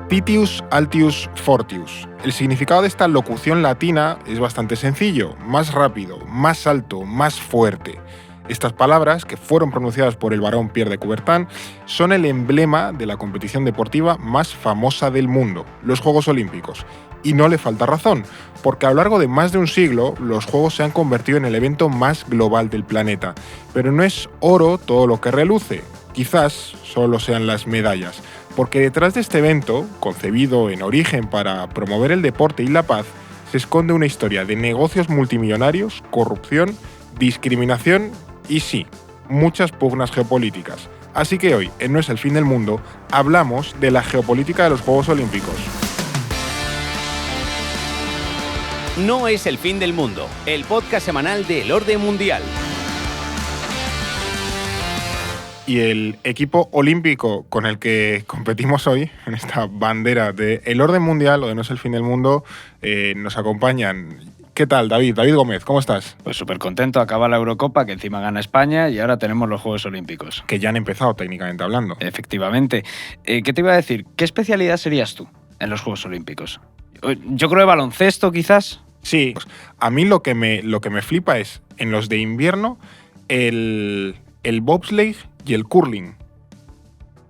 Pitius Altius Fortius. El significado de esta locución latina es bastante sencillo: más rápido, más alto, más fuerte. Estas palabras, que fueron pronunciadas por el barón Pierre de Coubertin, son el emblema de la competición deportiva más famosa del mundo, los Juegos Olímpicos. Y no le falta razón, porque a lo largo de más de un siglo, los Juegos se han convertido en el evento más global del planeta. Pero no es oro todo lo que reluce, quizás solo sean las medallas, porque detrás de este evento, concebido en origen para promover el deporte y la paz, se esconde una historia de negocios multimillonarios, corrupción, discriminación y sí, muchas pugnas geopolíticas. Así que hoy, en No es el fin del mundo, hablamos de la geopolítica de los Juegos Olímpicos. No es el fin del mundo, el podcast semanal del orden mundial. Y el equipo olímpico con el que competimos hoy, en esta bandera de el orden mundial o de No es el fin del mundo, nos acompañan. ¿Qué tal, David? David Gómez, ¿cómo estás? Pues súper contento, acaba la Eurocopa, que encima gana España, y ahora tenemos los Juegos Olímpicos. Que ya han empezado técnicamente hablando. Efectivamente. ¿Qué te iba a decir? ¿Qué especialidad serías tú en los Juegos Olímpicos? Yo creo de baloncesto, quizás. Sí, pues a mí lo que me flipa es, en los de invierno, el bobsleigh y el curling.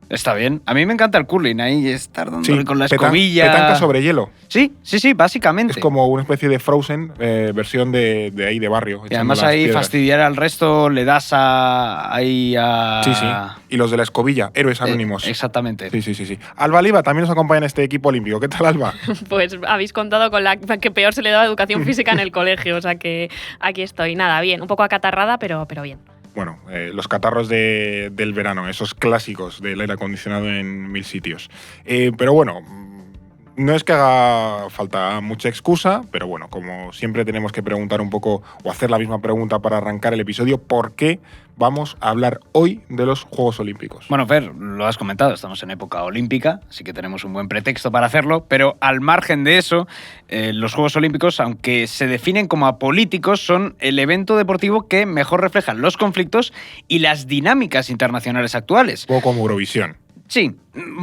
Está bien. A mí me encanta el curling, ahí estar dándole con la escobilla. Petanca sobre hielo. Sí, básicamente. Es como una especie de Frozen, versión de ahí de barrio. Y además ahí piedras. Fastidiar al resto le das ahí a... Sí. Y los de la escobilla, héroes anónimos. Exactamente. Sí. Alba Liva también nos acompaña en este equipo olímpico. ¿Qué tal, Alba? Pues habéis contado con la que peor se le daba educación física en el colegio, o sea que aquí estoy. Nada, bien, un poco acatarrada, pero bien. Bueno, los catarros del verano, esos clásicos del aire acondicionado en 1000 sitios. Pero bueno, no es que haga falta mucha excusa, pero bueno, como siempre tenemos que preguntar un poco, o hacer la misma pregunta para arrancar el episodio: ¿por qué vamos a hablar hoy de los Juegos Olímpicos? Bueno, Fer, lo has comentado, estamos en época olímpica, así que tenemos un buen pretexto para hacerlo, pero al margen de eso, los Juegos Olímpicos, aunque se definen como apolíticos, son el evento deportivo que mejor refleja los conflictos y las dinámicas internacionales actuales. Un poco como Eurovisión. Sí,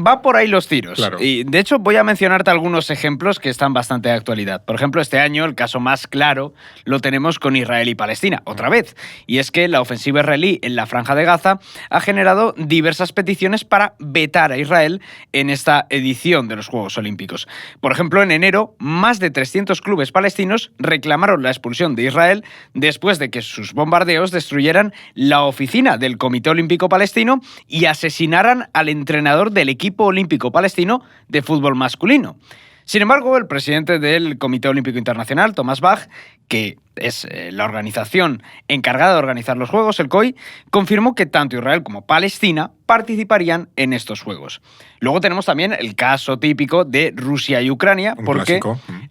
va por ahí los tiros. Claro. Y de hecho voy a mencionarte algunos ejemplos que están bastante de actualidad. Por ejemplo, este año el caso más claro lo tenemos con Israel y Palestina, otra vez. Y es que la ofensiva israelí en la Franja de Gaza ha generado diversas peticiones para vetar a Israel en esta edición de los Juegos Olímpicos. Por ejemplo, en enero, más de 300 clubes palestinos reclamaron la expulsión de Israel después de que sus bombardeos destruyeran la oficina del Comité Olímpico Palestino y asesinaran al entrenador del equipo olímpico palestino de fútbol masculino. Sin embargo, el presidente del Comité Olímpico Internacional, Thomas Bach, que es la organización encargada de organizar los Juegos, el COI, confirmó que tanto Israel como Palestina participarían en estos Juegos. Luego tenemos también el caso típico de Rusia y Ucrania, porque,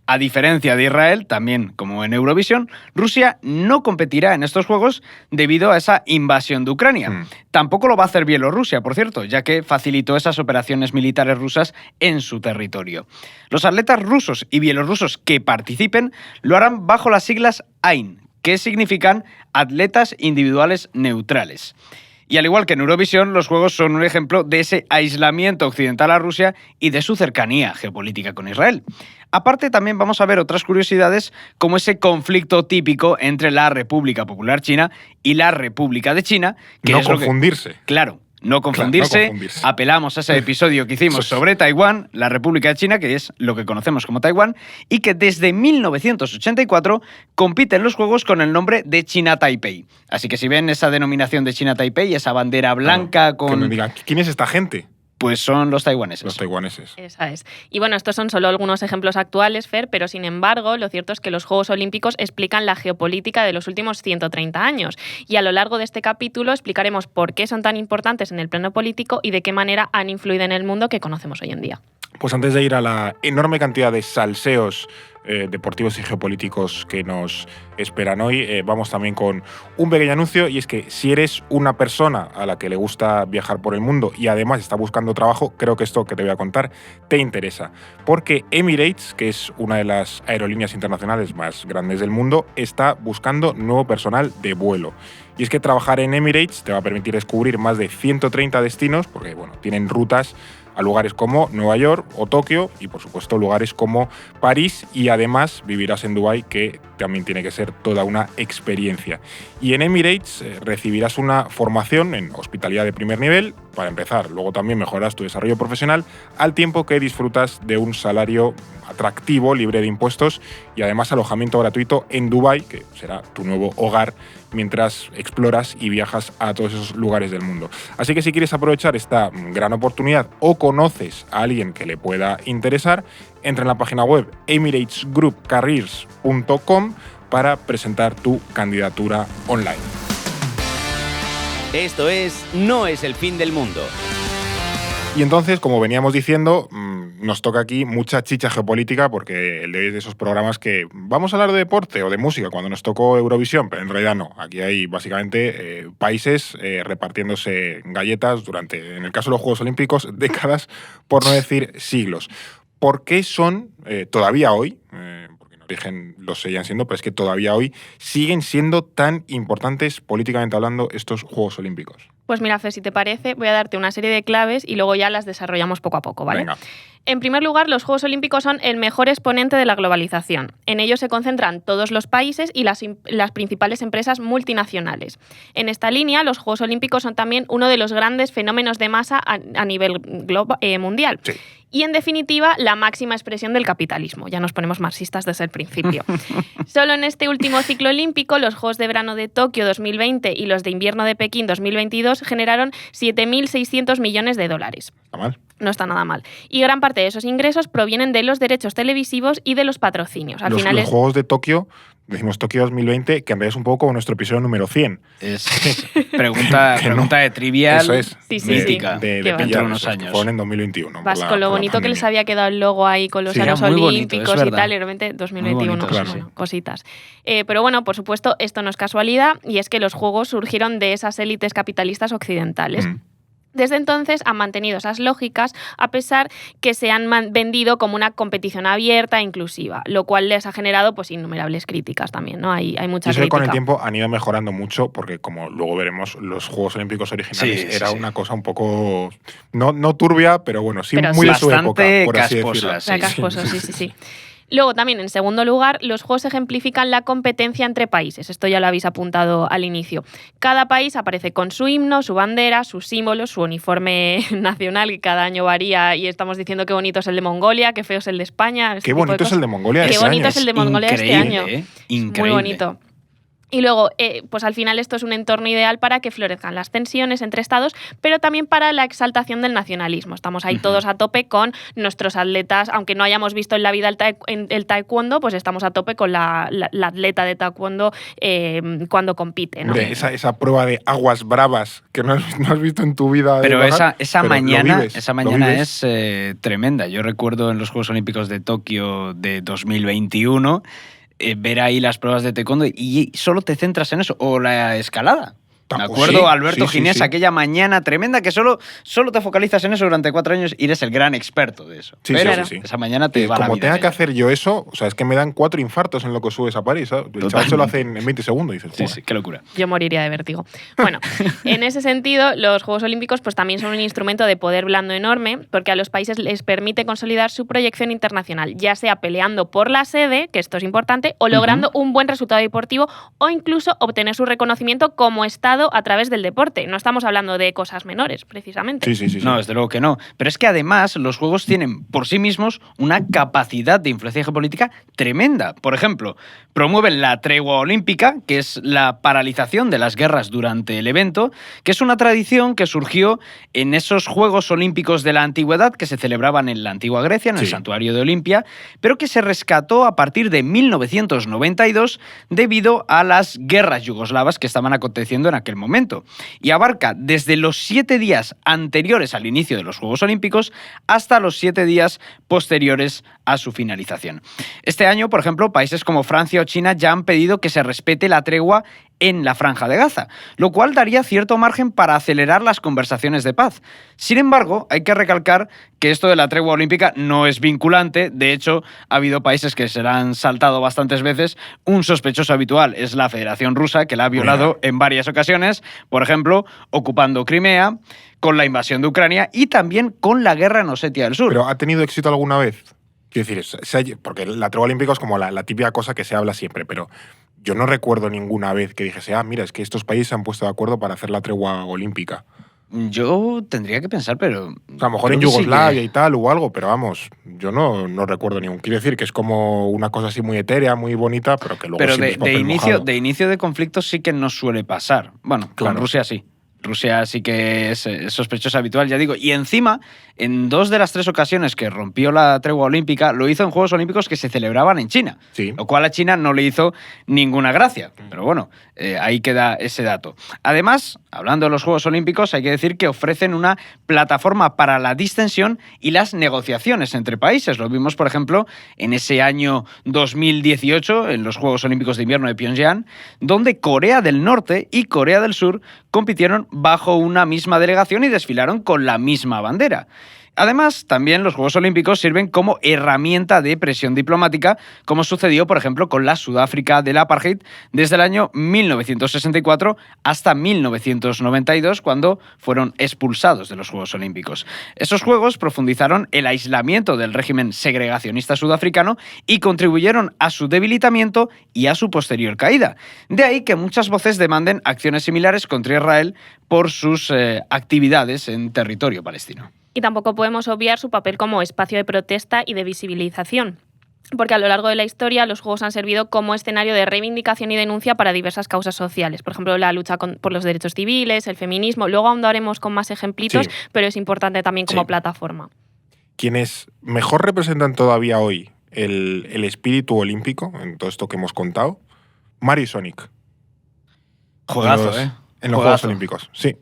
a diferencia de Israel, también como en Eurovisión, Rusia no competirá en estos Juegos debido a esa invasión de Ucrania. Tampoco lo va a hacer Bielorrusia, por cierto, ya que facilitó esas operaciones militares rusas en su territorio. Los atletas rusos y bielorrusos que participen lo harán bajo las siglas AIN, que significan Atletas Individuales Neutrales. Y al igual que en Eurovisión, los Juegos son un ejemplo de ese aislamiento occidental a Rusia y de su cercanía geopolítica con Israel. Aparte, también vamos a ver otras curiosidades, como ese conflicto típico entre la República Popular China y la República de China. Que no es confundirse. Claro. No confundirse. Apelamos a ese episodio que hicimos sobre Taiwán, la República de China, que es lo que conocemos como Taiwán, y que desde 1984 compite en los Juegos con el nombre de China Taipei. Así que si ven esa denominación de China Taipei, esa bandera blanca con... Que me digan, ¿quién es esta gente? Pues son los taiwaneses. Los taiwaneses. Esa es. Y bueno, estos son solo algunos ejemplos actuales, Fer, pero sin embargo, lo cierto es que los Juegos Olímpicos explican la geopolítica de los últimos 130 años. Y a lo largo de este capítulo explicaremos por qué son tan importantes en el plano político y de qué manera han influido en el mundo que conocemos hoy en día. Pues antes de ir a la enorme cantidad de salseos deportivos y geopolíticos que nos esperan hoy, vamos también con un pequeño anuncio, y es que si eres una persona a la que le gusta viajar por el mundo y además está buscando trabajo, creo que esto que te voy a contar te interesa, porque Emirates, que es una de las aerolíneas internacionales más grandes del mundo, está buscando nuevo personal de vuelo. Y es que trabajar en Emirates te va a permitir descubrir más de 130 destinos, porque bueno, tienen rutas a lugares como Nueva York o Tokio y, por supuesto, lugares como París, y además vivirás en Dubái, que también tiene que ser toda una experiencia. Y en Emirates recibirás una formación en hospitalidad de primer nivel, para empezar. Luego también mejorarás tu desarrollo profesional al tiempo que disfrutas de un salario atractivo, libre de impuestos, y además alojamiento gratuito en Dubái, que será tu nuevo hogar mientras exploras y viajas a todos esos lugares del mundo. Así que si quieres aprovechar esta gran oportunidad o conoces a alguien que le pueda interesar, entra en la página web emiratesgroupcareers.com para presentar tu candidatura online. Esto es No es el fin del mundo. Y entonces, como veníamos diciendo, nos toca aquí mucha chicha geopolítica, porque el de hoy es de esos programas que vamos a hablar de deporte o de música cuando nos tocó Eurovisión, pero en realidad no. Aquí hay básicamente países repartiéndose galletas durante, en el caso de los Juegos Olímpicos, décadas, por no decir siglos. ¿Por qué son todavía hoy, porque en origen lo seguían siendo, pero es que todavía hoy siguen siendo tan importantes políticamente hablando estos Juegos Olímpicos? Pues mira, Fer, si te parece, voy a darte una serie de claves y luego ya las desarrollamos poco a poco, ¿vale? Venga. En primer lugar, los Juegos Olímpicos son el mejor exponente de la globalización. En ellos se concentran todos los países y las principales empresas multinacionales. En esta línea, los Juegos Olímpicos son también uno de los grandes fenómenos de masa a nivel mundial. Sí. Y, en definitiva, la máxima expresión del capitalismo. Ya nos ponemos marxistas desde el principio. Solo en este último ciclo olímpico, los Juegos de Verano de Tokio 2020 y los de Invierno de Pekín 2022 generaron 7.600 millones de dólares. ¿Está mal? No está nada mal. Y gran parte de esos ingresos provienen de los derechos televisivos y de los patrocinios. Al final los Juegos de Tokio, decimos Tokio 2020, que en realidad es un poco como nuestro episodio número 100. Es pregunta de trivial. Eso es. Sí. mítica. De Qué pillar, unos esos, años. que fueron en 2021. Vas con lo bonito que les había quedado el logo ahí con los Sí, aros era muy bonito, olímpicos es y verdad. tal, y realmente 2021, Muy bonito, pues, claro. bueno, cositas. Pero bueno, por supuesto, esto no es casualidad, y es que los juegos surgieron de esas élites capitalistas occidentales. Desde entonces han mantenido esas lógicas, a pesar que se han vendido como una competición abierta e inclusiva, lo cual les ha generado pues innumerables críticas también, ¿no? Hay mucha Yo sé que crítica. con el tiempo han ido mejorando mucho, porque como luego veremos, los Juegos Olímpicos originales Sí, era sí. una cosa un poco, no turbia, pero bueno, sí, Pero muy sí. de su época, Bastante por así casposa, decirlo. sí. O sea, casposo, sí. Luego también, en segundo lugar, los juegos ejemplifican la competencia entre países. Esto ya lo habéis apuntado al inicio. Cada país aparece con su himno, su bandera, sus símbolos, su uniforme nacional, que cada año varía, y estamos diciendo qué bonito es el de Mongolia, qué feo es el de España. Qué bonito es el de Mongolia Qué este bonito año. es el de Mongolia este año. Increíble. Muy bonito. Y luego, pues al final esto es un entorno ideal para que florezcan las tensiones entre estados, pero también para la exaltación del nacionalismo. Estamos ahí todos a tope con nuestros atletas, aunque no hayamos visto en la vida el taekwondo, pues estamos a tope con la atleta de taekwondo cuando compite, ¿no? Hombre, esa prueba de aguas bravas que no has visto en tu vida. Pero bajar, esa pero mañana lo vives. es tremenda. Yo recuerdo en los Juegos Olímpicos de Tokio de 2021 ver ahí las pruebas de taekwondo y solo te centras en eso. O la escalada. Me acuerdo, Sí, Alberto sí, Ginés, sí. aquella mañana tremenda que solo te focalizas en eso durante 4 años y eres el gran experto de eso. Sí, Pero sí. esa mañana te va la Como vida. tenga en que ello. hacer yo eso, o sea, es que me dan 4 infartos en lo que subes a París, ¿sabes? El chaval se lo hace en 20 segundos y dices, Sí, "Joder". sí, qué locura. Yo moriría de vértigo. Bueno, en ese sentido, los Juegos Olímpicos pues también son un instrumento de poder blando enorme, porque a los países les permite consolidar su proyección internacional, ya sea peleando por la sede, que esto es importante, o logrando un buen resultado deportivo, o incluso obtener su reconocimiento como Estado a través del deporte. No estamos hablando de cosas menores, precisamente. Sí. No, desde luego que no. Pero es que además los juegos tienen por sí mismos una capacidad de influencia geopolítica tremenda. Por ejemplo, promueven la tregua olímpica, que es la paralización de las guerras durante el evento, que es una tradición que surgió en esos Juegos Olímpicos de la Antigüedad que se celebraban en la antigua Grecia, en el Sí. santuario de Olimpia, pero que se rescató a partir de 1992 debido a las guerras yugoslavas que estaban aconteciendo en aquel momento. Y abarca desde los 7 días anteriores al inicio de los Juegos Olímpicos hasta los 7 días posteriores a su finalización. Este año, por ejemplo, países como Francia o China ya han pedido que se respete la tregua en la Franja de Gaza, lo cual daría cierto margen para acelerar las conversaciones de paz. Sin embargo, hay que recalcar que esto de la tregua olímpica no es vinculante. De hecho, ha habido países que se la han saltado bastantes veces. Un sospechoso habitual es la Federación Rusa, que la ha violado en varias ocasiones, por ejemplo, ocupando Crimea, con la invasión de Ucrania y también con la guerra en Osetia del Sur. ¿Pero ha tenido éxito alguna vez? Quiero decir, porque la tregua olímpica es como la típica cosa que se habla siempre, pero yo no recuerdo ninguna vez que dijese, mira, es que estos países se han puesto de acuerdo para hacer la tregua olímpica. Yo tendría que pensar, pero... O sea, a lo mejor en Yugoslavia y tal o algo, pero vamos, yo no recuerdo ningún. Quiero decir que es como una cosa así muy etérea, muy bonita, pero que luego pero siempre es papel mojado. de inicio de conflictos sí que no suele pasar. Bueno, Claro. con Rusia sí. Rusia sí que es sospechosa habitual, ya digo. Y encima, en 2 de las 3 ocasiones que rompió la tregua olímpica, lo hizo en Juegos Olímpicos que se celebraban en China. Sí. Lo cual a China no le hizo ninguna gracia. Pero bueno, ahí queda ese dato. Además, hablando de los Juegos Olímpicos, hay que decir que ofrecen una plataforma para la distensión y las negociaciones entre países. Lo vimos, por ejemplo, en ese año 2018, en los Juegos Olímpicos de Invierno de Pyongyang, donde Corea del Norte y Corea del Sur compitieron bajo una misma delegación y desfilaron con la misma bandera. Además, también los Juegos Olímpicos sirven como herramienta de presión diplomática, como sucedió, por ejemplo, con la Sudáfrica del Apartheid desde el año 1964 hasta 1992, cuando fueron expulsados de los Juegos Olímpicos. Esos Juegos profundizaron el aislamiento del régimen segregacionista sudafricano y contribuyeron a su debilitamiento y a su posterior caída. De ahí que muchas voces demanden acciones similares contra Israel por sus actividades en territorio palestino. Y tampoco podemos obviar su papel como espacio de protesta y de visibilización, porque a lo largo de la historia los Juegos han servido como escenario de reivindicación y denuncia para diversas causas sociales. Por ejemplo, la lucha por los derechos civiles, el feminismo. Luego ahondaremos con más ejemplitos, Sí. pero es importante también como plataforma. Quienes mejor representan todavía hoy el espíritu olímpico, en todo esto que hemos contado, Mario y Sonic. Juegazo, En los Juegos Olímpicos. Sí.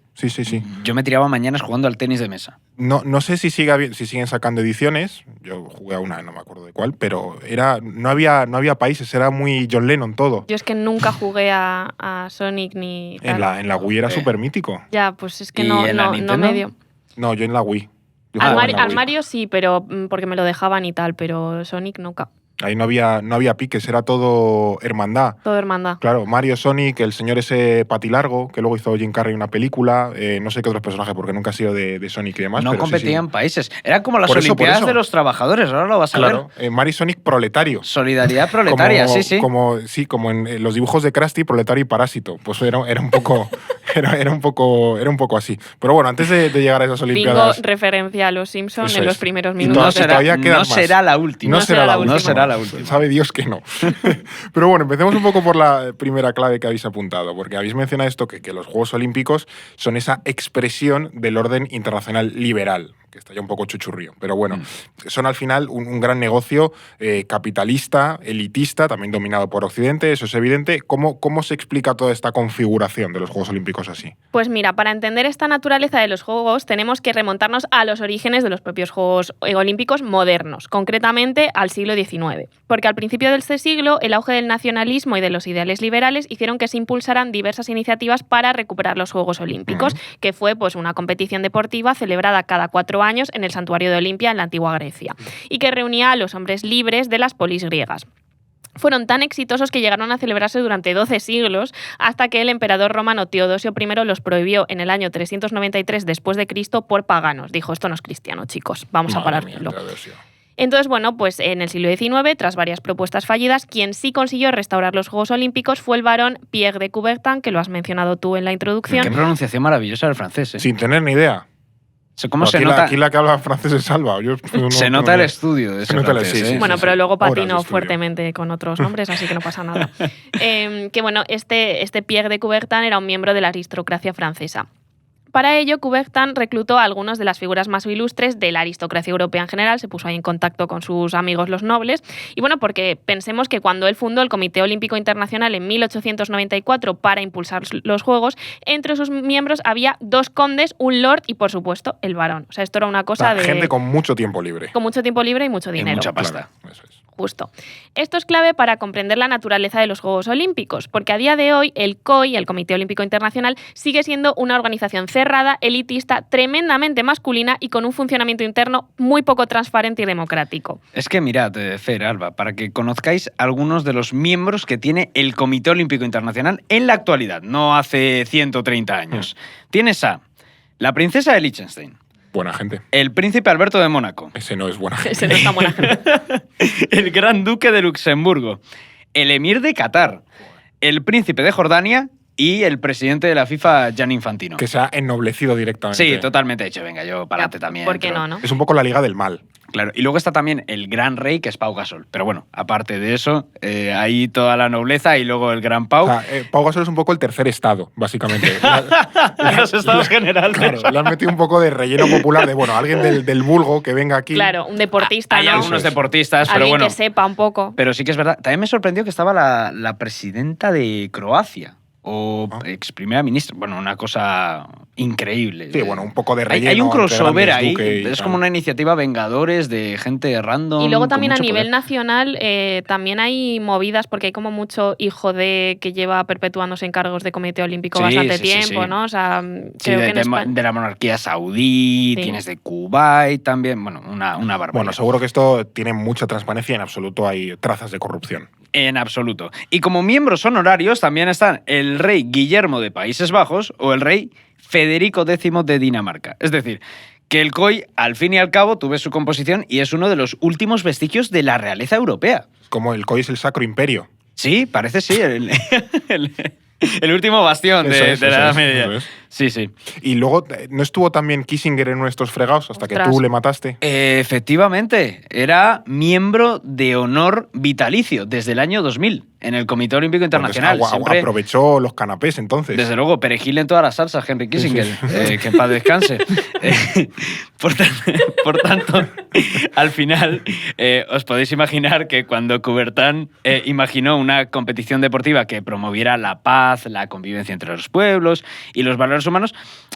Yo me tiraba mañanas jugando al tenis de mesa. No sé si siguen sacando ediciones. Yo jugué a una, no me acuerdo de cuál, pero no había países, era muy John Lennon todo. Yo es que nunca jugué a Sonic ni tal. En la Wii era súper mítico. Ya, pues es que ¿Y no en la Nintendo? me dio. No, yo en la Wii. Yo Al jugaba en la Wii. Mario sí, pero porque me lo dejaban y tal, pero Sonic nunca. Ahí no había piques, era todo hermandad. Todo hermandad. Claro, Mario, Sonic, el señor ese patilargo, que luego hizo Jim Carrey una película, no sé qué otros personajes, porque nunca ha sido de Sonic y demás. No pero competían sí. países. Eran como las Por eso. Olimpiadas de los trabajadores, ahora lo vas a ver. Claro, Mario y Sonic proletario. Solidaridad proletaria, sí. Como en los dibujos de Krusty, proletario y parásito. Pues era un poco era un poco así. Pero bueno, antes de llegar a esas Bingo, Olimpiadas... referencia a los Simpsons en los primeros Y minutos. todavía quedan más. será la última. No será la última. Sabe Dios que no. Pero bueno, empecemos un poco por la primera clave que habéis apuntado, porque habéis mencionado esto, que los Juegos Olímpicos son esa expresión del orden internacional liberal, que está ya un poco chuchurrío. Pero bueno, son al final un gran negocio capitalista, elitista, también dominado por Occidente, eso es evidente. ¿Cómo se explica toda esta configuración de los Juegos Olímpicos así? Pues mira, para entender esta naturaleza de los Juegos tenemos que remontarnos a los orígenes de los propios Juegos Olímpicos modernos, concretamente al siglo XIX. Porque al principio de este siglo, el auge del nacionalismo y de los ideales liberales hicieron que se impulsaran diversas iniciativas para recuperar los Juegos Olímpicos, que fue pues, una competición deportiva celebrada cada 4 años en el Santuario de Olimpia en la antigua Grecia, y que reunía a los hombres libres de las polis griegas. Fueron tan exitosos que llegaron a celebrarse durante 12 siglos hasta que el emperador romano Teodosio I los prohibió en el año 393 después de Cristo por paganos. Dijo, esto no es cristiano, chicos, vamos a pararlo. Entonces, bueno, pues en el siglo XIX, tras varias propuestas fallidas, quien sí consiguió restaurar los Juegos Olímpicos fue el barón Pierre de Coubertin, que lo has mencionado tú en la introducción. Qué pronunciación maravillosa del francés, ¿eh? Sin tener ni idea. ¿Cómo se nota? Aquí la que habla francés es Salva. Se nota el estudio de ese francés, Bueno, pero luego Horas de patinó estudio. fuertemente con otros nombres, así que no pasa nada. Que bueno, este Pierre de Coubertin era un miembro de la aristocracia francesa. Para ello, Coubertin reclutó a algunas de las figuras más ilustres de la aristocracia europea en general, se puso ahí en contacto con sus amigos los nobles, y bueno, porque pensemos que cuando él fundó el Comité Olímpico Internacional en 1894 para impulsar los Juegos, entre sus miembros había 2 condes, un lord y, por supuesto, el barón. O sea, esto era una cosa de... Gente con mucho tiempo libre. Con mucho tiempo libre y mucho dinero. mucha pasta. Claro, eso es. Justo. Esto es clave para comprender la naturaleza de los Juegos Olímpicos, porque a día de hoy el COI, el Comité Olímpico Internacional, sigue siendo una organización cerrada, elitista, tremendamente masculina y con un funcionamiento interno muy poco transparente y democrático. Es que mirad, Fer, Alba, para que conozcáis algunos de los miembros que tiene el Comité Olímpico Internacional en la actualidad, no hace 130 años. Tienes a la princesa de Liechtenstein, Buena gente. el príncipe Alberto de Mónaco, Ese no es buena gente. Ese no está buena gente. el gran duque de Luxemburgo, el emir de Qatar, el príncipe de Jordania y el presidente de la FIFA, Gianni Infantino. Que se ha ennoblecido directamente. Sí, totalmente hecho. Venga, yo para adelante también. ¿Por qué pero- no? Es un poco la liga del mal. Claro, y luego está también el gran rey, que es Pau Gasol. Pero bueno, aparte de eso, ahí toda la nobleza y luego el gran Pau. O sea, Pau Gasol es un poco el tercer estado, básicamente. Los estados generales. Claro, le han metido un poco de relleno popular de, bueno, alguien del vulgo que venga aquí. Claro, un deportista, Hay ¿no? algunos deportistas, pero Alguien bueno. que sepa un poco. Pero sí que es verdad. También me sorprendió que estaba la presidenta de Croacia. O ex primera ministra. Bueno, una cosa increíble. Sí, bueno, un poco de Hay relleno. un entre crossover grandes ahí. duque y Es tal. como una iniciativa Vengadores de gente random. Y luego con también a mucho nivel poder. nacional también hay movidas porque hay como mucho hijo de que lleva perpetuándose en cargos de Comité Olímpico Sí, bastante sí, sí, tiempo, sí. ¿no? O sea, Sí, creo que en España... de la monarquía saudí, Sí. tienes de Kuwait también. Bueno, una barbaridad. Bueno, seguro que esto tiene mucha transparencia y en absoluto hay trazas de corrupción. En absoluto. Y como miembros honorarios también están el rey Guillermo de Países Bajos o el rey Federico X de Dinamarca. Es decir, que el COI, al fin y al cabo, tuve su composición y es uno de los últimos vestigios de la realeza europea. Como el COI es el Sacro Imperio. Sí, parece sí. El último bastión Eso de es, la eso Edad es, Media. eso es. Sí, sí. Y luego, ¿no estuvo también Kissinger en nuestros fregados hasta Ostras. que tú le mataste? Efectivamente, era miembro de honor vitalicio desde el año 2000 en el Comité Olímpico Internacional. Entonces, Siempre, aprovechó los canapés entonces. desde luego, perejil en todas las salsas, Henry Kissinger. Sí, sí. Que en paz descanse. Por tanto, al final, os podéis imaginar que cuando Coubertin imaginó una competición deportiva que promoviera la paz, la convivencia entre los pueblos y los valores humanos,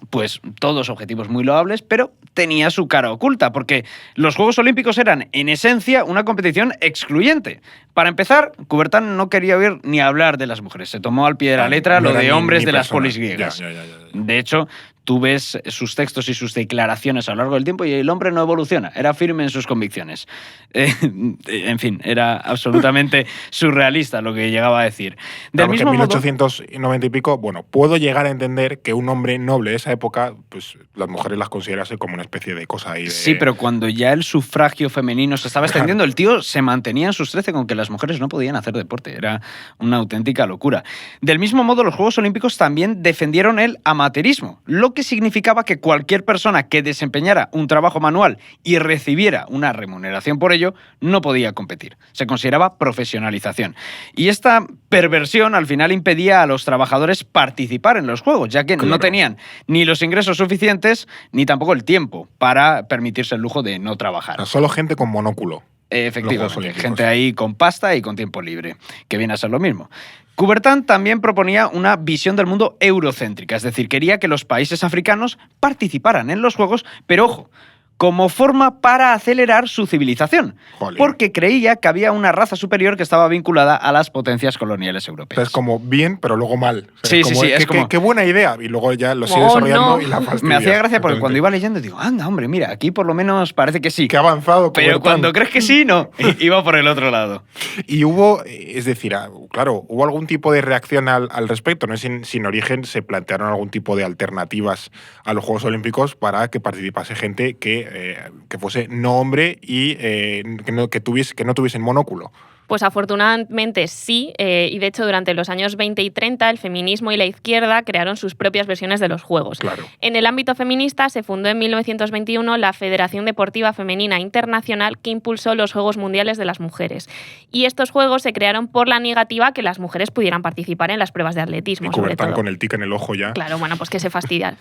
pues todos objetivos muy loables, pero tenía su cara oculta, porque los Juegos Olímpicos eran, en esencia, una competición excluyente. Para empezar, Coubertin no quería oír ni hablar de las mujeres. Se tomó al pie de la letra No lo era de ni- hombres ni de las persona. polis griegas. Ya. De hecho, tú ves sus textos y sus declaraciones a lo largo del tiempo y el hombre no evoluciona, era firme en sus convicciones. En fin, era absolutamente surrealista lo que llegaba a decir. Del Claro, que mismo en modo, 1890 y pico, bueno, puedo llegar a entender que un hombre noble de esa época, pues las mujeres las considerase como una especie de cosa ahí de... sí, pero cuando ya el sufragio femenino se estaba extendiendo, el tío se mantenía en sus 13 con que las mujeres no podían hacer deporte. Era una auténtica locura. Del mismo modo, los Juegos Olímpicos también defendieron el amateurismo, lo que significaba que cualquier persona que desempeñara un trabajo manual y recibiera una remuneración por ello no podía competir. Se consideraba profesionalización. Y esta perversión al final impedía a los trabajadores participar en los Juegos, ya que no Claro. tenían ni los ingresos suficientes ni tampoco el tiempo para permitirse el lujo de no trabajar. O sea, solo gente con monóculo. Los Juegos Efectivamente, Olímpicos. gente ahí con pasta y con tiempo libre, que viene a ser lo mismo. Coubertin también proponía una visión del mundo eurocéntrica, es decir, quería que los países africanos participaran en los Juegos, pero ojo, como forma para acelerar su civilización, Jolín. porque creía que había una raza superior que estaba vinculada a las potencias coloniales O sea, europeas. es como bien, pero luego mal. O sea, Sí, es sí, como, sí, es como- qué buena idea. Y luego ya lo sigue Oh, desarrollando no. y la fastidia. Me hacía gracia porque cuando Exactamente. iba leyendo digo, anda, hombre, mira, aquí por lo menos parece que sí. Que ha avanzado. Pero Coubertin. cuando crees que sí, no. Iba por el otro lado. Y hubo, es decir, claro, hubo algún tipo de reacción al respecto. ¿No? Sin origen se plantearon algún tipo de alternativas a los Juegos Olímpicos para que participase gente que fuese no hombre y que no tuviesen monóculo. Pues afortunadamente sí, y de hecho durante los años 20 y 30 el feminismo y la izquierda crearon sus propias versiones de los Juegos. Claro. En el ámbito feminista se fundó en 1921 la Federación Deportiva Femenina Internacional que impulsó los Juegos Mundiales de las Mujeres. Y estos Juegos se crearon por la negativa que las mujeres pudieran participar en las pruebas de Y atletismo, sobre Coubertin todo. con el tic en el ojo ya. Claro, bueno, pues que se fastidian.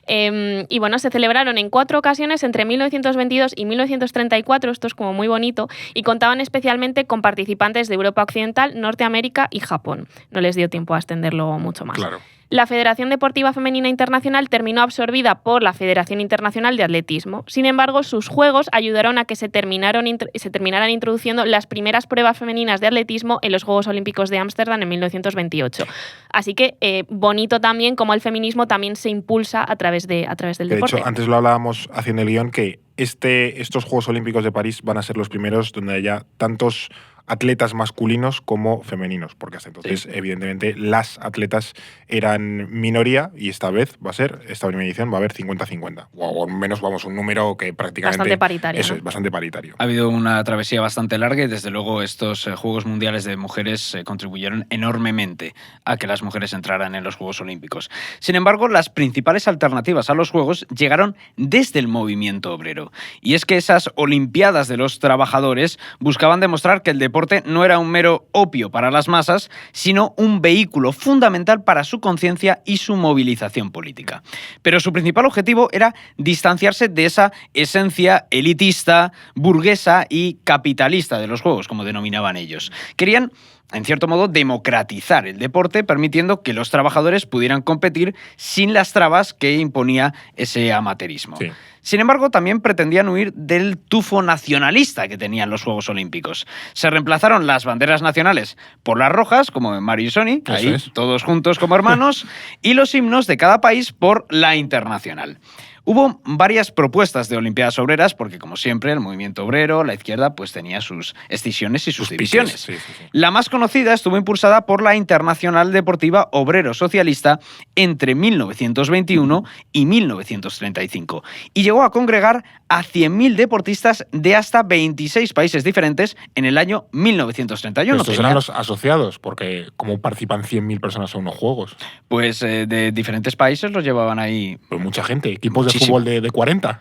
Y bueno, se celebraron en 4 ocasiones entre 1922 y 1934, esto es como muy bonito, y contaban especialmente con participación participantes de Europa Occidental, Norteamérica y Japón. No les dio tiempo a extenderlo mucho más. Claro. La Federación Deportiva Femenina Internacional terminó absorbida por la Federación Internacional de Atletismo. Sin embargo, sus juegos ayudaron a que se terminaran introduciendo las primeras pruebas femeninas de atletismo en los Juegos Olímpicos de Ámsterdam en 1928. Así que bonito también como el feminismo también se impulsa a través del deporte. De hecho, antes lo hablábamos haciendo el guión que estos Juegos Olímpicos de París van a ser los primeros donde haya tantos atletas masculinos como femeninos, porque hasta entonces, evidentemente, las atletas eran minoría y esta primera edición va a haber 50-50. O al menos, un número que prácticamente... Bastante paritario. Eso ¿no? es, bastante paritario. Ha habido una travesía bastante larga y desde luego estos Juegos Mundiales de Mujeres contribuyeron enormemente a que las mujeres entraran en los Juegos Olímpicos. Sin embargo, las principales alternativas a los Juegos llegaron desde el movimiento obrero. Y es que esas Olimpiadas de los Trabajadores buscaban demostrar que el deporte no era un mero opio para las masas, sino un vehículo fundamental para su conciencia y su movilización política. Pero su principal objetivo era distanciarse de esa esencia elitista, burguesa y capitalista de los juegos, como denominaban ellos. Querían, en cierto modo, democratizar el deporte, permitiendo que los trabajadores pudieran competir sin las trabas que imponía ese amateurismo. Sí. Sin embargo, también pretendían huir del tufo nacionalista que tenían los Juegos Olímpicos. Se reemplazaron las banderas nacionales por las rojas, como en Mario y Sony, ahí todos juntos como hermanos, y los himnos de cada país por la internacional. Hubo varias propuestas de Olimpiadas Obreras porque, como siempre, el movimiento obrero, la izquierda, pues tenía sus escisiones y sus divisiones. Sí. La más conocida estuvo impulsada por la Internacional Deportiva Obrero Socialista entre 1921 y 1935 y llegó a congregar a 100.000 deportistas de hasta 26 países diferentes en el año 1931. Estos eran los asociados, porque ¿cómo participan 100.000 personas en unos juegos? Pues de diferentes países los llevaban ahí. Pues mucha gente, equipos de fútbol de 40.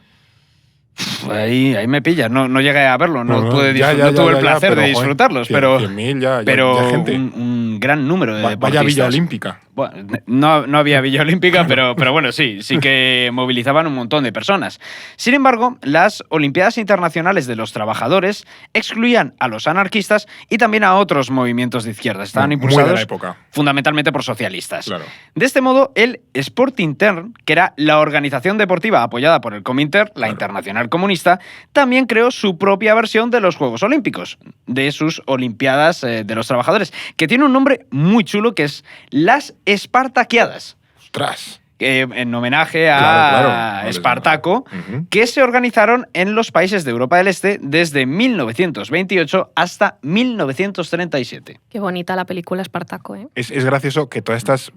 Ahí me pillas, no llegué a verlo, no tuve el placer de disfrutarlos, pero 100.000 pero gente. Un gran número de deportistas. Vaya Villa Olímpica. Bueno, no había Villa Olímpica, pero bueno, sí que movilizaban un montón de personas. Sin embargo, las Olimpiadas Internacionales de los Trabajadores excluían a los anarquistas y también a otros movimientos de izquierda. Estaban impulsados de la época. Fundamentalmente por socialistas. Claro. De este modo, el Sportintern, que era la organización deportiva apoyada por el Comintern, la Internacional Comunista, también creó su propia versión de los Juegos Olímpicos, de sus Olimpiadas de los Trabajadores, que tiene un nombre muy chulo que es las Espartaquiadas. ¡Ostras! En homenaje a Espartaco, que se organizaron en los países de Europa del Este desde 1928 hasta 1937. Qué bonita la película Espartaco, ¿eh? Es gracioso que todas estas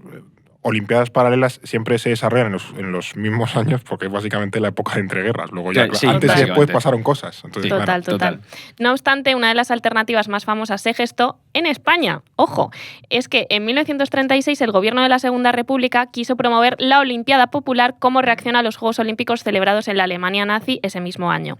Olimpiadas paralelas siempre se desarrollan en los mismos años porque es básicamente la época de entreguerras. Luego ya antes y después pasaron cosas. Entonces, Total. No obstante, una de las alternativas más famosas se gestó en España. Ojo, es que en 1936 el gobierno de la Segunda República quiso promover la Olimpiada Popular como reacción a los Juegos Olímpicos celebrados en la Alemania nazi ese mismo año.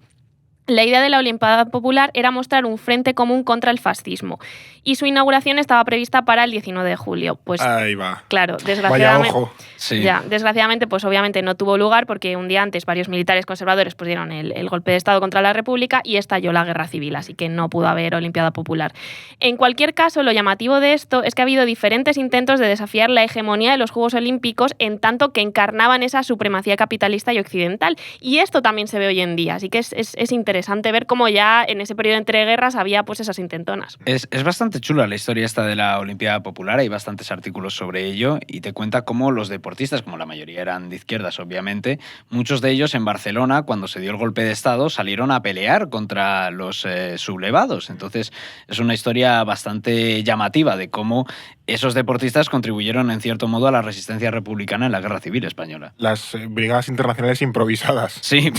La idea de la Olimpiada Popular era mostrar un frente común contra el fascismo y su inauguración estaba prevista para el 19 de julio. Pues, ahí va. Claro, desgraciadamente, vaya ojo. Sí. Desgraciadamente, pues obviamente no tuvo lugar porque un día antes varios militares conservadores pues dieron el golpe de Estado contra la República y estalló la Guerra Civil, así que no pudo haber Olimpiada Popular. En cualquier caso, lo llamativo de esto es que ha habido diferentes intentos de desafiar la hegemonía de los Juegos Olímpicos en tanto que encarnaban esa supremacía capitalista y occidental. Y esto también se ve hoy en día, así que es interesante ver cómo ya en ese periodo entre guerras había pues esas intentonas. Es bastante chula la historia esta de la Olimpiada Popular, hay bastantes artículos sobre ello y te cuenta cómo los deportistas, como la mayoría eran de izquierdas obviamente, muchos de ellos en Barcelona, cuando se dio el golpe de Estado, salieron a pelear contra los sublevados. Entonces es una historia bastante llamativa de cómo esos deportistas contribuyeron en cierto modo a la resistencia republicana en la Guerra Civil Española. Las brigadas internacionales improvisadas. Sí,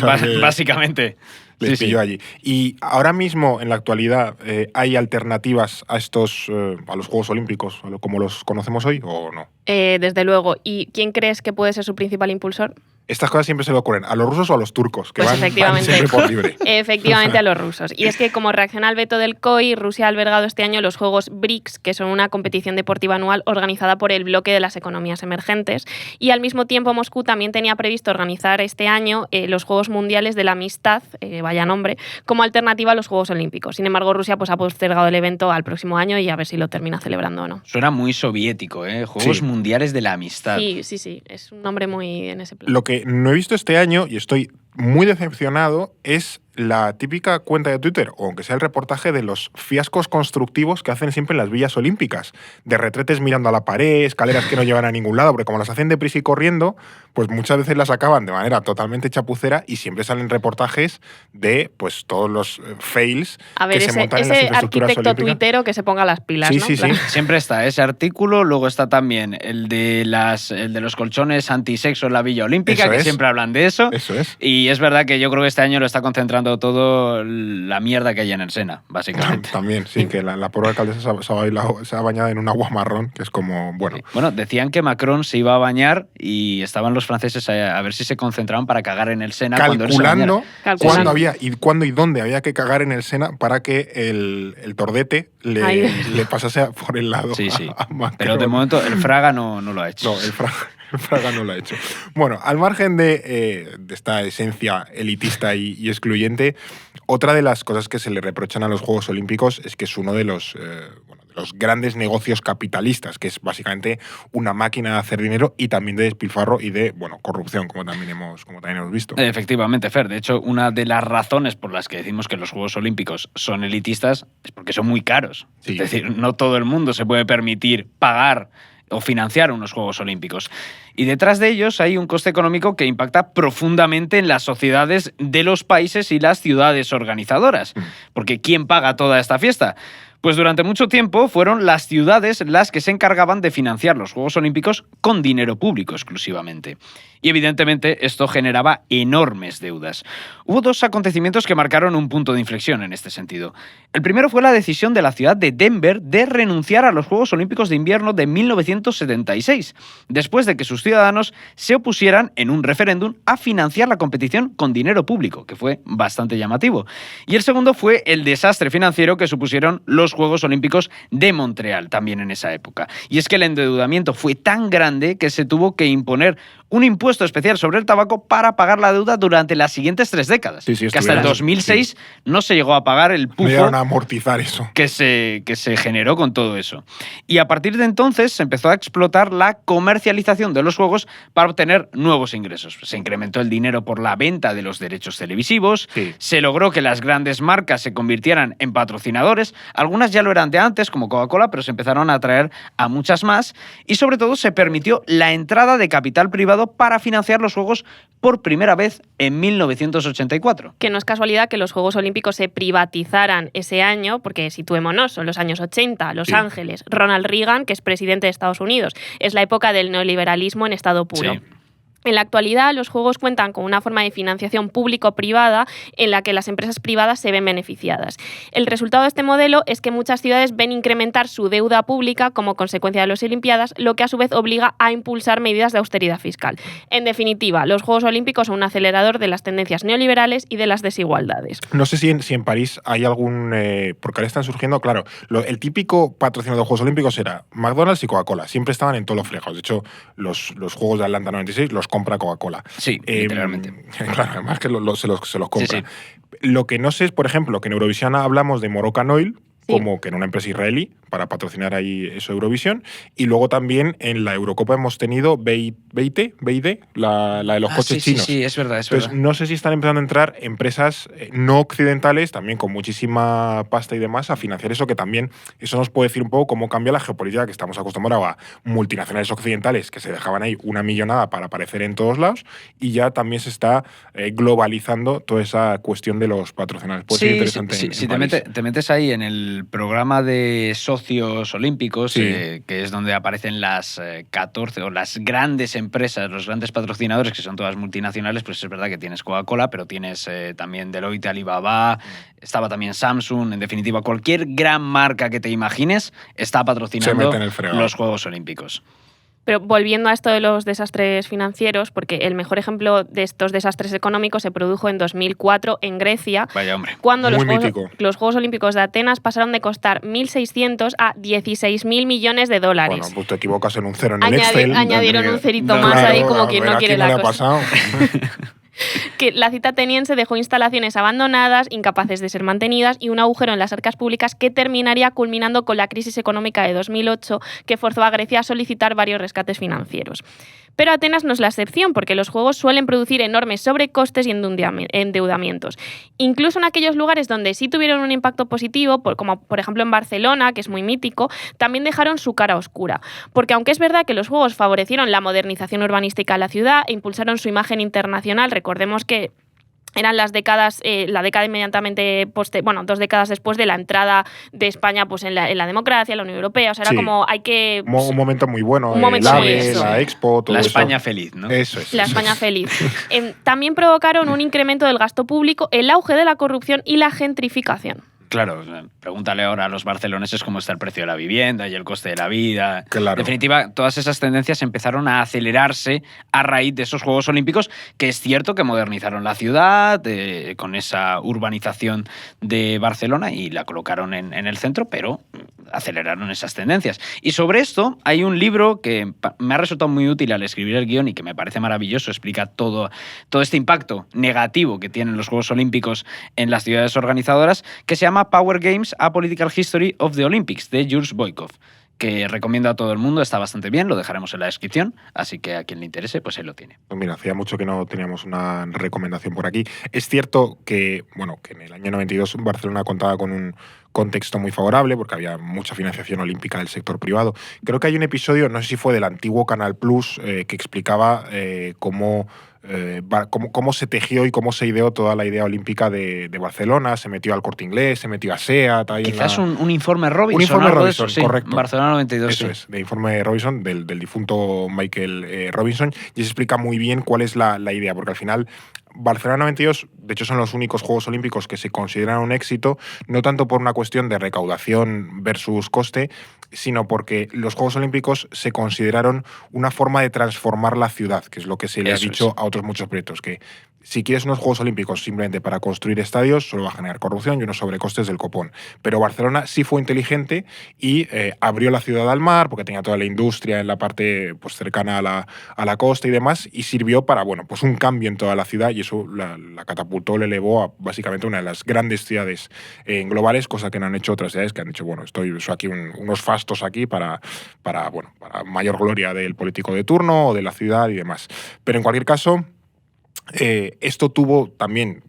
básicamente. Les pilló allí. Y ahora mismo, en la actualidad, ¿hay alternativas a a los Juegos Olímpicos, como los conocemos hoy, o no? Desde luego. ¿Y quién crees que puede ser su principal impulsor? Estas cosas siempre se le ocurren a los rusos o a los turcos, que Pues van efectivamente. siempre por libre. Efectivamente a los rusos. Y es que como reacción al veto del COI, Rusia ha albergado este año los Juegos BRICS, que son una competición deportiva anual organizada por el bloque de las economías emergentes. Y al mismo tiempo Moscú también tenía previsto organizar este año los Juegos Mundiales de la Amistad, vaya nombre, como alternativa a los Juegos Olímpicos. Sin embargo, Rusia pues, ha postergado el evento al próximo año y a ver si lo termina celebrando o no. Suena muy soviético, ¿eh? Juegos Sí. Mundiales de la Amistad. Sí. Es un nombre muy en ese plan. Lo que no he visto este año, y estoy muy decepcionado, es la típica cuenta de Twitter, o aunque sea el reportaje de los fiascos constructivos que hacen siempre en las villas olímpicas, de retretes mirando a la pared, escaleras que no llevan a ningún lado, porque como las hacen deprisa y corriendo, pues muchas veces las acaban de manera totalmente chapucera y siempre salen reportajes de pues todos los fails A ver, que se montan en las ese infraestructuras arquitecto olímpicas. tuitero que se ponga las pilas, Sí, ¿no? sí, sí. Claro. Siempre está ese artículo, luego está también el de los colchones antisexo en la Villa Olímpica, Eso que es. siempre hablan de eso. Eso es. Y es verdad que yo creo que este año lo está concentrando todo la mierda que hay en el Sena, básicamente. También, sí, que la pobre alcaldesa se ha bañado en un agua marrón, que es como, bueno, Bueno, decían que Macron se iba a bañar y estaban los franceses a ver si se concentraban para cagar en el Sena cuando él se calculando bañara. Calculando. cuándo y dónde había que cagar en el Sena para que el tordete Ahí. le pasase por el lado Sí, sí. a Macron. Pero de momento el Fraga no lo ha hecho. No, el Fraga no lo ha hecho. Bueno, al margen de esta esencia elitista y excluyente, otra de las cosas que se le reprochan a los Juegos Olímpicos es que es uno de los grandes negocios capitalistas, que es básicamente una máquina de hacer dinero y también de despilfarro y de corrupción, como también hemos visto. Efectivamente, Fer. De hecho, una de las razones por las que decimos que los Juegos Olímpicos son elitistas es porque son muy caros. Sí. Es decir, no todo el mundo se puede permitir pagar o financiar unos Juegos Olímpicos. Y detrás de ellos hay un coste económico que impacta profundamente en las sociedades de los países y las ciudades organizadoras. Porque ¿quién paga toda esta fiesta? Pues durante mucho tiempo fueron las ciudades las que se encargaban de financiar los Juegos Olímpicos con dinero público exclusivamente. Y evidentemente esto generaba enormes deudas. Hubo dos acontecimientos que marcaron un punto de inflexión en este sentido. El primero fue la decisión de la ciudad de Denver de renunciar a los Juegos Olímpicos de Invierno de 1976, después de que sus ciudadanos se opusieran en un referéndum a financiar la competición con dinero público, que fue bastante llamativo. Y el segundo fue el desastre financiero que supusieron los Juegos Olímpicos de Montreal, también en esa época. Y es que el endeudamiento fue tan grande que se tuvo que imponer un impuesto especial sobre el tabaco para pagar la deuda durante las siguientes 3 décadas. Sí, sí, que hasta el estuvieron- 2006 no se llegó a pagar el No pufo llegaron a amortizar eso. que se generó con todo eso. Y a partir de entonces se empezó a explotar la comercialización de los juegos para obtener nuevos ingresos. Se incrementó el dinero por la venta de los derechos televisivos, Sí. se logró que las grandes marcas se convirtieran en patrocinadores, algunas ya lo eran de antes, como Coca-Cola, pero se empezaron a atraer a muchas más, y sobre todo se permitió la entrada de capital privado para financiar los juegos por primera vez en 1984. Que no es casualidad que los Juegos Olímpicos se privatizaran ese año, porque situémonos, son los años 80, Los Sí. Ángeles, Ronald Reagan, que es presidente de Estados Unidos. Es la época del neoliberalismo en estado puro. Sí. En la actualidad, los juegos cuentan con una forma de financiación público-privada en la que las empresas privadas se ven beneficiadas. El resultado de este modelo es que muchas ciudades ven incrementar su deuda pública como consecuencia de las Olimpiadas, lo que a su vez obliga a impulsar medidas de austeridad fiscal. En definitiva, los Juegos Olímpicos son un acelerador de las tendencias neoliberales y de las desigualdades. No sé si en París hay algún... porque ahora están surgiendo, claro, el típico patrocinador de los Juegos Olímpicos era McDonald's y Coca-Cola. Siempre estaban en todos los fregados. De hecho, los Juegos de Atlanta 96 los compra Coca-Cola. Sí, literalmente. Claro, además que se los compra. Sí, Lo que no sé es, por ejemplo, que en Eurovisión hablamos de Moroccan Oil, Sí. como que en una empresa israelí, para patrocinar ahí eso Eurovisión. Y luego también en la Eurocopa hemos tenido BID, la de los coches chinos. Sí, es verdad, es Entonces, verdad. no sé si están empezando a entrar empresas no occidentales, también con muchísima pasta y demás, a financiar eso, que también eso nos puede decir un poco cómo cambia la geopolítica, que estamos acostumbrados a multinacionales occidentales que se dejaban ahí una millonada para aparecer en todos lados, y ya también se está globalizando toda esa cuestión de los patrocinadores. Puede ser interesante. en Si París. te metes ahí en el programa de socios olímpicos, Sí. que es donde aparecen las 14 o las grandes empresas, los grandes patrocinadores, que son todas multinacionales, pues es verdad que tienes Coca-Cola, pero tienes también Deloitte, Alibaba, estaba también Samsung, en definitiva, cualquier gran marca que te imagines está Se patrocinando mete en el fregado. los Juegos Olímpicos. Pero volviendo a esto de los desastres financieros, porque el mejor ejemplo de estos desastres económicos se produjo en 2004 en Grecia, Vaya hombre. cuando Muy los mítico. Juegos Olímpicos de Atenas pasaron de costar 1.600 a 16.000 millones de dólares. Bueno, pues te equivocas en un cero en el Excel. Añadieron un cerito No, más Claro, ahí como a quien ver, no ¿a quiere quién la le ha cosa. pasado? Que la cita ateniense dejó instalaciones abandonadas, incapaces de ser mantenidas y un agujero en las arcas públicas que terminaría culminando con la crisis económica de 2008 que forzó a Grecia a solicitar varios rescates financieros. Pero Atenas no es la excepción, porque los juegos suelen producir enormes sobrecostes y endeudamientos. Incluso en aquellos lugares donde sí tuvieron un impacto positivo, como por ejemplo en Barcelona, que es muy mítico, también dejaron su cara oscura. Porque aunque es verdad que los juegos favorecieron la modernización urbanística de la ciudad e impulsaron su imagen internacional, recordemos que eran las décadas, la década inmediatamente 2 décadas después de la entrada de España pues en la democracia, en la Unión Europea. O sea, era Sí. como hay que. Un momento muy bueno. Un momento el muy AVE, eso. la Expo, todo La eso. España feliz, ¿no? Eso es. La España feliz. También provocaron un incremento del gasto público, el auge de la corrupción y la gentrificación. Claro, pregúntale ahora a los barceloneses cómo está el precio de la vivienda y el coste de la vida. Claro. En definitiva, todas esas tendencias empezaron a acelerarse a raíz de esos Juegos Olímpicos, que es cierto que modernizaron la ciudad con esa urbanización de Barcelona y la colocaron en el centro, pero aceleraron esas tendencias. Y sobre esto hay un libro que me ha resultado muy útil al escribir el guión y que me parece maravilloso, explica todo este impacto negativo que tienen los Juegos Olímpicos en las ciudades organizadoras, que se llama Power Games: A Political History of the Olympics, de Jules Boykov, que recomiendo a todo el mundo, está bastante bien, lo dejaremos en la descripción, así que a quien le interese, pues ahí lo tiene. Pues mira, hacía mucho que no teníamos una recomendación por aquí. Es cierto que, que en el año 92 Barcelona contaba con un contexto muy favorable porque había mucha financiación olímpica del sector privado. Creo que hay un episodio, no sé si fue del antiguo Canal Plus, que explicaba cómo se tejió y cómo se ideó toda la idea olímpica de Barcelona. Se metió al Corte Inglés, se metió a SEAT. Quizás un informe Robinson. Un informe algo Robinson, de eso, sí. correcto. Barcelona 92. Eso sí. es, de informe Robinson, del difunto Michael Robinson, y se explica muy bien cuál es la idea, porque al final Barcelona 92, de hecho, son los únicos Juegos Olímpicos que se consideran un éxito, no tanto por una cuestión de recaudación versus coste, sino porque los Juegos Olímpicos se consideraron una forma de transformar la ciudad, que es lo que se le ha dicho a otros muchos proyectos, que si quieres unos Juegos Olímpicos simplemente para construir estadios, solo va a generar corrupción y unos sobrecostes del copón. Pero Barcelona sí fue inteligente y abrió la ciudad al mar, porque tenía toda la industria en la parte pues, cercana a la costa y demás, y sirvió para pues un cambio en toda la ciudad, y eso la catapultó, le elevó a básicamente una de las grandes ciudades globales, cosa que no han hecho otras ciudades que han dicho, estoy aquí unos fastos aquí para mayor gloria del político de turno o de la ciudad y demás. Pero en cualquier caso, esto tuvo también,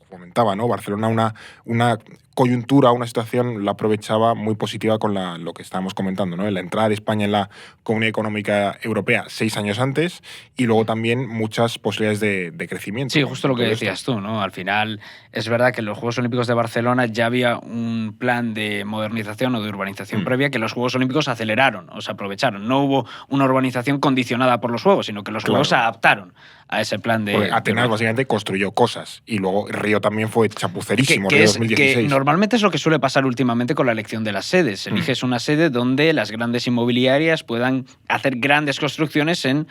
fomentaba, ¿no? Barcelona una coyuntura, una situación, la aprovechaba muy positiva con lo que estábamos comentando, ¿no? La entrada de España en la Comunidad Económica Europea 6 años antes, y luego también muchas posibilidades de crecimiento. Sí, justo lo que decías tú, ¿no? Al final es verdad que en los Juegos Olímpicos de Barcelona ya había un plan de modernización o de urbanización previa que los Juegos Olímpicos aceleraron, o se aprovecharon. No hubo una urbanización condicionada por los Juegos, sino que los Juegos se adaptaron a ese plan de... Porque Atenas básicamente construyó cosas, y luego Río también fue chapucerísimo, que Río es, 2016. Que normalmente es lo que suele pasar últimamente con la elección de las sedes. Eliges una sede donde las grandes inmobiliarias puedan hacer grandes construcciones en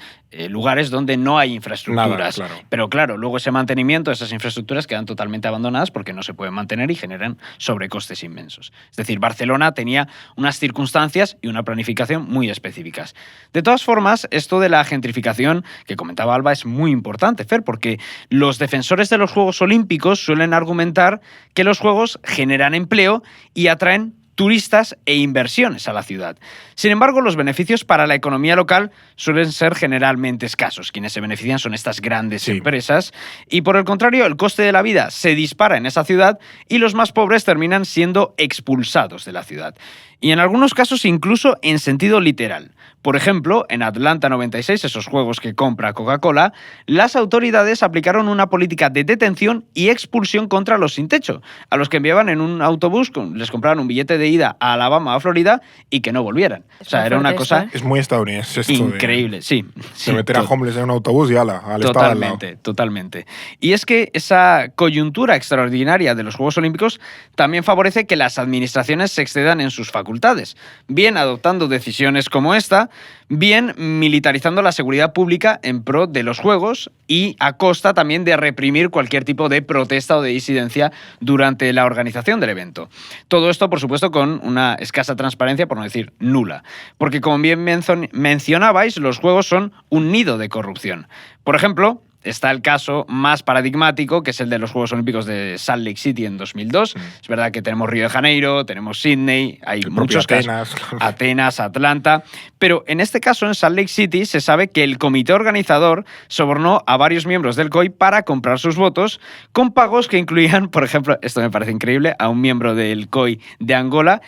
lugares donde no hay infraestructuras. Nada, claro. Pero claro, luego ese mantenimiento, esas infraestructuras quedan totalmente abandonadas porque no se pueden mantener y generan sobrecostes inmensos. Es decir, Barcelona tenía unas circunstancias y una planificación muy específicas. De todas formas, esto de la gentrificación que comentaba Alba es muy importante, Fer, porque los defensores de los Juegos Olímpicos suelen argumentar que los Juegos generan empleo y atraen turistas e inversiones a la ciudad. Sin embargo, los beneficios para la economía local suelen ser generalmente escasos. Quienes se benefician son estas grandes empresas y, por el contrario, el coste de la vida se dispara en esa ciudad y los más pobres terminan siendo expulsados de la ciudad. Y en algunos casos incluso en sentido literal. Por ejemplo, en Atlanta 96, esos juegos que compra Coca-Cola, las autoridades aplicaron una política de detención y expulsión contra los sin techo, a los que enviaban en un autobús, les compraban un billete de ida a Alabama o a Florida y que no volvieran. Es O sea, muy era una fuerte cosa esto, ¿eh? Es muy estadounidense esto. increíble, sí. De meter a homeless en un autobús y ala, al estado al lado. Totalmente. Y es que esa coyuntura extraordinaria de los Juegos Olímpicos también favorece que las administraciones se excedan en sus facultades, bien adoptando decisiones como esta, bien militarizando la seguridad pública en pro de los Juegos y a costa también de reprimir cualquier tipo de protesta o de disidencia durante la organización del evento. Todo esto, por supuesto, con una escasa transparencia, por no decir nula. Porque, como bien mencionabais, los Juegos son un nido de corrupción. Por ejemplo, está el caso más paradigmático, que es el de los Juegos Olímpicos de Salt Lake City en 2002. Es verdad que tenemos Río de Janeiro, tenemos Sydney, hay El muchos propio casos. Atenas. Atenas, Atlanta. Pero en este caso, en Salt Lake City, se sabe que el comité organizador sobornó a varios miembros del COI para comprar sus votos con pagos que incluían, por ejemplo, esto me parece increíble, a un miembro del COI de Angola,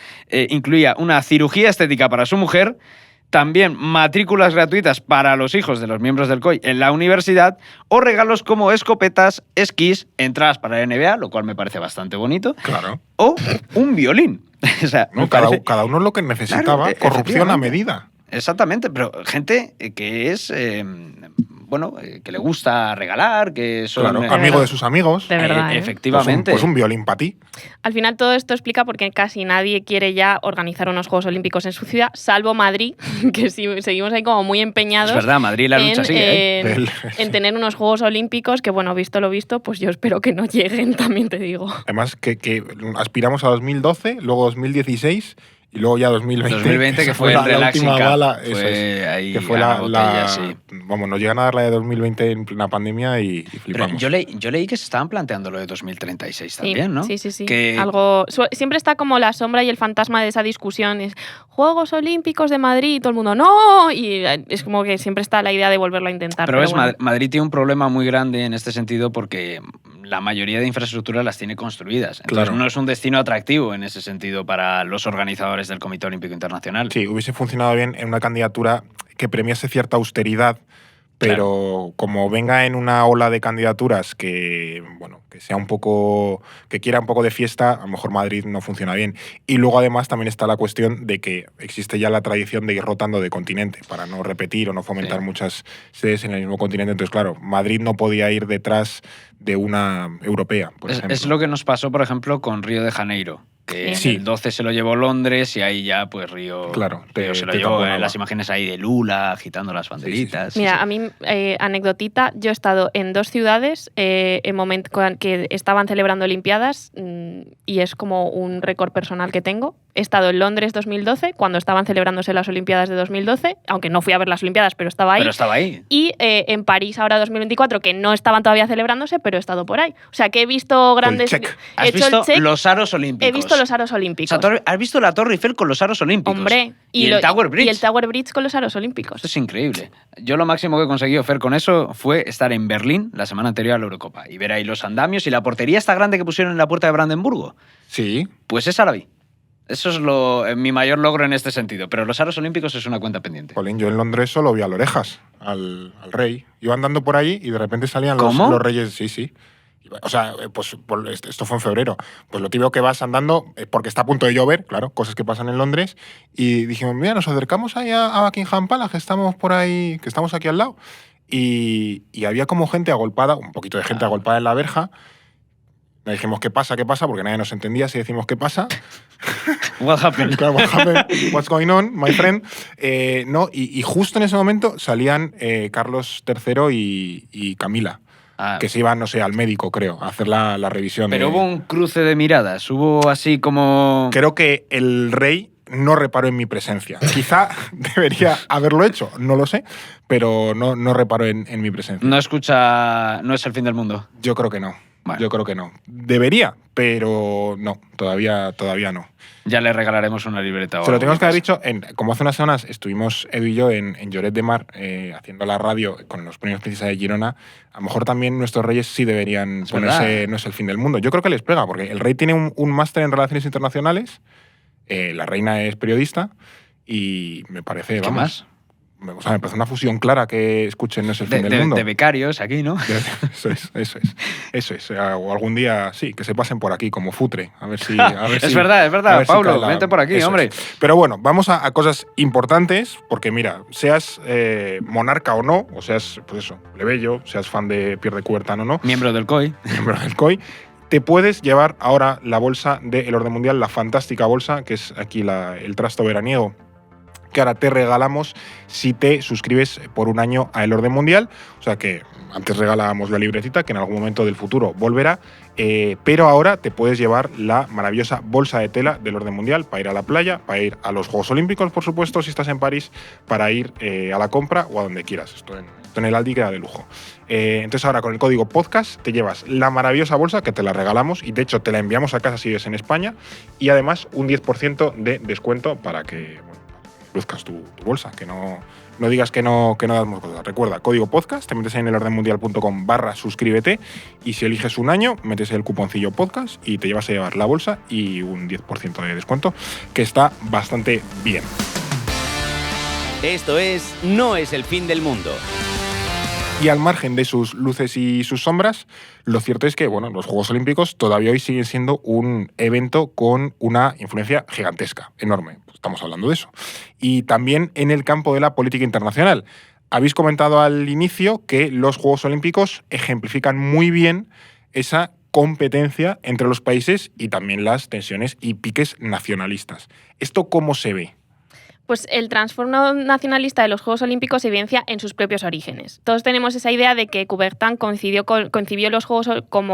incluía una cirugía estética para su mujer, también matrículas gratuitas para los hijos de los miembros del COI en la universidad o regalos como escopetas, esquís, entradas para la NBA, lo cual me parece bastante bonito, Claro. o un violín. O sea, No, me cada, parece- cada uno lo que necesitaba, Claro, corrupción a efectivamente. medida. Exactamente, pero gente que es, que le gusta regalar, que son... Claro, De amigo verdad. de sus amigos. De verdad, ¿eh? Efectivamente. Pues un violín para ti. Al final todo esto explica por qué casi nadie quiere ya organizar unos Juegos Olímpicos en su ciudad, salvo Madrid, que sí, seguimos ahí como muy empeñados. Es verdad, Madrid la lucha sigue. en tener unos Juegos Olímpicos que, bueno, visto lo visto, pues yo espero que no lleguen, también te digo. Además, que aspiramos a 2012, luego 2016 y luego ya 2020. 2020, que Esa fue el la Relaxing última Cup. bala. Fue Eso es. ahí Que fue a la, botella, sí. Vamos, nos llegan a dar la de 2020 en plena pandemia y Pero flipamos. yo leí que se estaban planteando lo de 2036 también, ¿no? Sí, sí, sí. Que- Siempre está como la sombra y el fantasma de esa discusión. Es Juegos Olímpicos de Madrid y todo el mundo, ¡no! Y es como que siempre está la idea de volverlo a intentar. Pero es bueno. Madrid tiene un problema muy grande en este sentido porque la mayoría de infraestructuras las tiene construidas. Entonces Claro. no es un destino atractivo en ese sentido para los organizadores del Comité Olímpico Internacional. Sí, hubiese funcionado bien en una candidatura que premiase cierta austeridad, pero como venga en una ola de candidaturas que, bueno, que sea un poco, que quiera un poco de fiesta, a lo mejor Madrid no funciona bien. Y luego además también está la cuestión de que existe ya la tradición de ir rotando de continente para no repetir o no fomentar Sí. muchas sedes en el mismo continente. Entonces, claro, Madrid no podía ir detrás de una europea, por ejemplo. Es lo que nos pasó, por ejemplo, con Río de Janeiro. Que Sí. el 12 se lo llevó Londres y ahí ya, pues Río, Claro, Río se lo te llevó. tapó un agua. Las imágenes ahí de Lula agitando las banderitas. Sí, Mira, a mí, anecdotita, yo he estado en 2 ciudades en momento que estaban celebrando Olimpiadas y es como un récord personal que tengo. He estado en Londres 2012, cuando estaban celebrándose las Olimpiadas de 2012, aunque no fui a ver las Olimpiadas, pero estaba ahí. Pero estaba ahí. Y en París ahora 2024, que no estaban todavía celebrándose, pero he estado por ahí. O sea, que he visto grandes... check. He ¿Has hecho visto el check, los aros olímpicos? he visto los aros O olímpicos. sea, ¿has visto la Torre Eiffel con los aros olímpicos? Hombre, Y el Tower Bridge. Y el Tower Bridge con los aros olímpicos. Esto es increíble. Yo lo máximo que he conseguido hacer con eso fue estar en Berlín la semana anterior a la Eurocopa y ver ahí los andamios y la portería esta grande que pusieron en la puerta de Brandenburgo. Sí, Pues esa la vi. Eso es mi mayor logro en este sentido. Pero los aros olímpicos es una cuenta pendiente. Jolín, yo en Londres solo vi a Lorejas, al rey. Iba andando por ahí y de repente salían ¿Cómo? los reyes. Sí, sí. O sea, pues esto fue en febrero. Pues lo típico que vas andando, porque está a punto de llover, claro, cosas que pasan en Londres. Y dijimos, mira, nos acercamos ahí a Buckingham Palace, que estamos por ahí, que estamos aquí al lado. Y había como gente agolpada, un poquito de gente agolpada en la verja. Le dijimos, ¿qué pasa? ¿Qué pasa? Porque nadie nos entendía si decimos qué pasa. What happened? Claro, what happened? What's going on, my friend? No, y justo en ese momento salían Carlos III y Camila, Ah, que se iban, no sé, al médico, creo, a hacer la revisión. pero hubo un cruce de miradas. Hubo así como... Creo que el rey no reparó en mi presencia. Quizá debería haberlo hecho, no lo sé, pero no reparó en mi presencia. No escucha... No es el fin del mundo. Yo creo que no. Bueno. Yo creo que no. Debería, pero no, todavía no. Ya le regalaremos una libreta. o Se lo algo tenemos que en haber casa. dicho, como hace unas semanas estuvimos Edu y yo en Lloret de Mar haciendo la radio con los premios Princesa de Girona, a lo mejor también nuestros reyes sí deberían Es ponerse verdad. No es el fin del mundo. Yo creo que les pega, porque el rey tiene un máster en Relaciones Internacionales, la reina es periodista y me parece, ¿Qué vamos, más? O sea, me parece una fusión clara que escuchen No es el fin del mundo. De becarios aquí, ¿no? Eso es. O algún día, sí, que se pasen por aquí como futre. A ver si... Es verdad. Paulo, vente por aquí, eso hombre. Es. Pero bueno, vamos a cosas importantes, porque mira, seas monarca o no, o seas, pues eso, plebeyo, seas fan de Pierre de Coubertin o no, Miembro del COI. te puedes llevar ahora la bolsa del Orden Mundial, la fantástica bolsa, que es aquí el trasto veraniego, que ahora te regalamos si te suscribes por un año a El Orden Mundial. O sea que antes regalábamos la libretita, que en algún momento del futuro volverá, pero ahora te puedes llevar la maravillosa bolsa de tela del Orden Mundial para ir a la playa, para ir a los Juegos Olímpicos, por supuesto, si estás en París, para ir a la compra o a donde quieras. Esto en el Aldi queda de lujo. Entonces ahora con el código podcast te llevas la maravillosa bolsa, que te la regalamos, y de hecho te la enviamos a casa si vives en España, y además un 10% de descuento para que luzcas tu bolsa, que no digas que no damos cosas. Recuerda, código podcast, te metes en elordenmundial.com/suscríbete, y si eliges un año, metes el cuponcillo podcast y te llevas a llevar la bolsa y un 10% de descuento, que está bastante bien. Esto es No es el fin del mundo. Y al margen de sus luces y sus sombras, lo cierto es que los Juegos Olímpicos todavía hoy siguen siendo un evento con una influencia gigantesca, enorme. Estamos hablando de eso. Y también en el campo de la política internacional. Habéis comentado al inicio que los Juegos Olímpicos ejemplifican muy bien esa competencia entre los países y también las tensiones y piques nacionalistas. ¿Esto cómo se ve? Pues el trastorno nacionalista de los Juegos Olímpicos se evidencia en sus propios orígenes. Todos tenemos esa idea de que Coubertin concibió los Juegos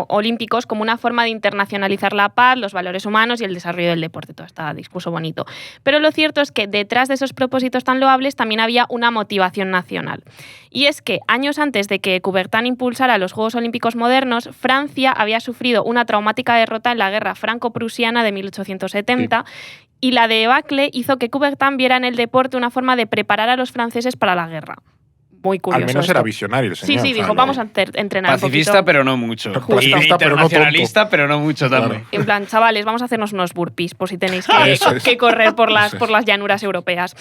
Olímpicos como una forma de internacionalizar la paz, los valores humanos y el desarrollo del deporte. Todo este discurso bonito. Pero lo cierto es que detrás de esos propósitos tan loables también había una motivación nacional. Y es que años antes de que Coubertin impulsara los Juegos Olímpicos modernos, Francia había sufrido una traumática derrota en la guerra franco-prusiana de 1870. Sí. Y la debacle hizo que Coubertin viera en el deporte una forma de preparar a los franceses para la guerra. Muy curioso. Al menos esto. era visionario el señor. Sí, dijo, vamos a entrenar pacifista, un poquito. pero no mucho. Pacifista, pero no internacionalista, pero no mucho también. En plan, chavales, vamos a hacernos unos burpees por si tenéis que correr por las llanuras europeas.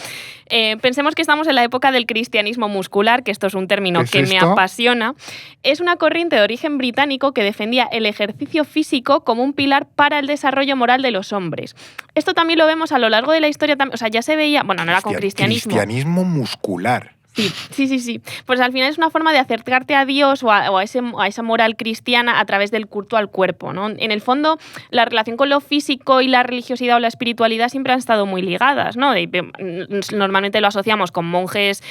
Pensemos que estamos en la época del cristianismo muscular, que esto es un término que me apasiona. Es una corriente de origen británico que defendía el ejercicio físico como un pilar para el desarrollo moral de los hombres. Esto también lo vemos a lo largo de la historia. O sea, ya se veía, no era con cristianismo. Cristianismo muscular. Sí. Pues al final es una forma de acercarte a Dios o a esa moral cristiana a través del culto al cuerpo, ¿no? En el fondo, la relación con lo físico y la religiosidad o la espiritualidad siempre han estado muy ligadas, ¿no? Normalmente lo asociamos con monjes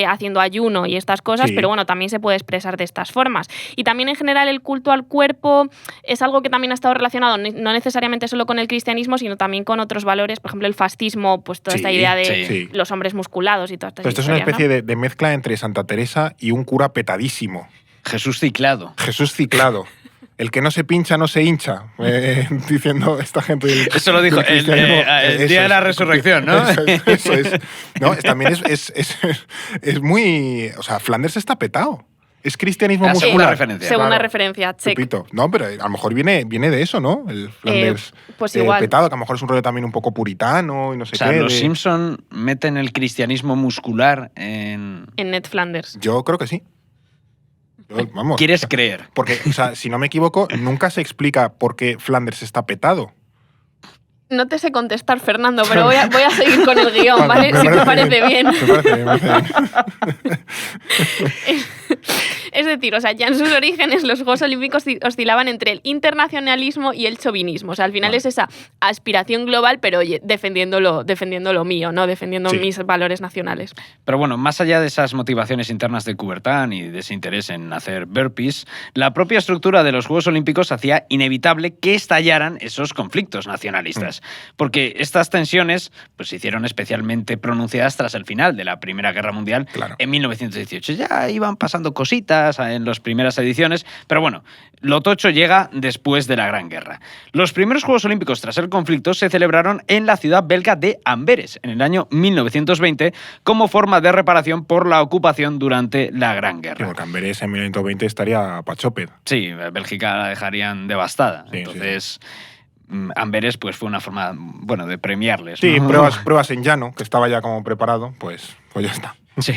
haciendo ayuno y estas cosas, pero también se puede expresar de estas formas. Y también en general el culto al cuerpo es algo que también ha estado relacionado no necesariamente solo con el cristianismo, sino también con otros valores, por ejemplo el fascismo, pues toda esta idea de los hombres musculados y todas estas historias. Esto es una especie de mezcla entre Santa Teresa y un cura petadísimo. Jesús ciclado. El que no se pincha no se hincha, diciendo esta gente. Eso lo dijo el día de la resurrección, ¿no? Eso es. No, también es muy... O sea, Flanders está petado. Es cristianismo muscular. Segunda referencia, check. Chupito. No, pero a lo mejor viene de eso, ¿no? El Flanders pues igual. Petado, que a lo mejor es un rollo también un poco puritano y no sé qué. Los Simpson meten el cristianismo muscular en Ned Flanders. Yo creo que sí. Vamos. ¿Quieres creer? Porque, si no me equivoco, nunca se explica por qué Flanders está petado. No te sé contestar, Fernando, pero voy a seguir con el guión, ¿vale? Si te parece bien. Me parece bien. Es decir, ya en sus orígenes los Juegos Olímpicos oscilaban entre el internacionalismo y el chauvinismo. Al final es esa aspiración global, pero oye, defendiendo lo mío, ¿no? Defendiendo mis valores nacionales. Pero bueno, más allá de esas motivaciones internas de Coubertin y de ese interés en hacer burpees, la propia estructura de los Juegos Olímpicos hacía inevitable que estallaran esos conflictos nacionalistas. Porque estas tensiones pues, se hicieron especialmente pronunciadas tras el final de la Primera Guerra Mundial en 1918. Ya iban pasando cositas en las primeras ediciones, pero bueno, lo tocho llega después de la Gran Guerra. Los primeros Juegos Olímpicos tras el conflicto se celebraron en la ciudad belga de Amberes, en el año 1920, como forma de reparación por la ocupación durante la Gran Guerra. Porque Amberes en 1920 estaría pachoped. Sí, Bélgica la dejarían devastada. Entonces... Amberes pues fue una forma de premiarles. Sí, ¿no? pruebas en llano, que estaba ya como preparado, pues ya está. Sí,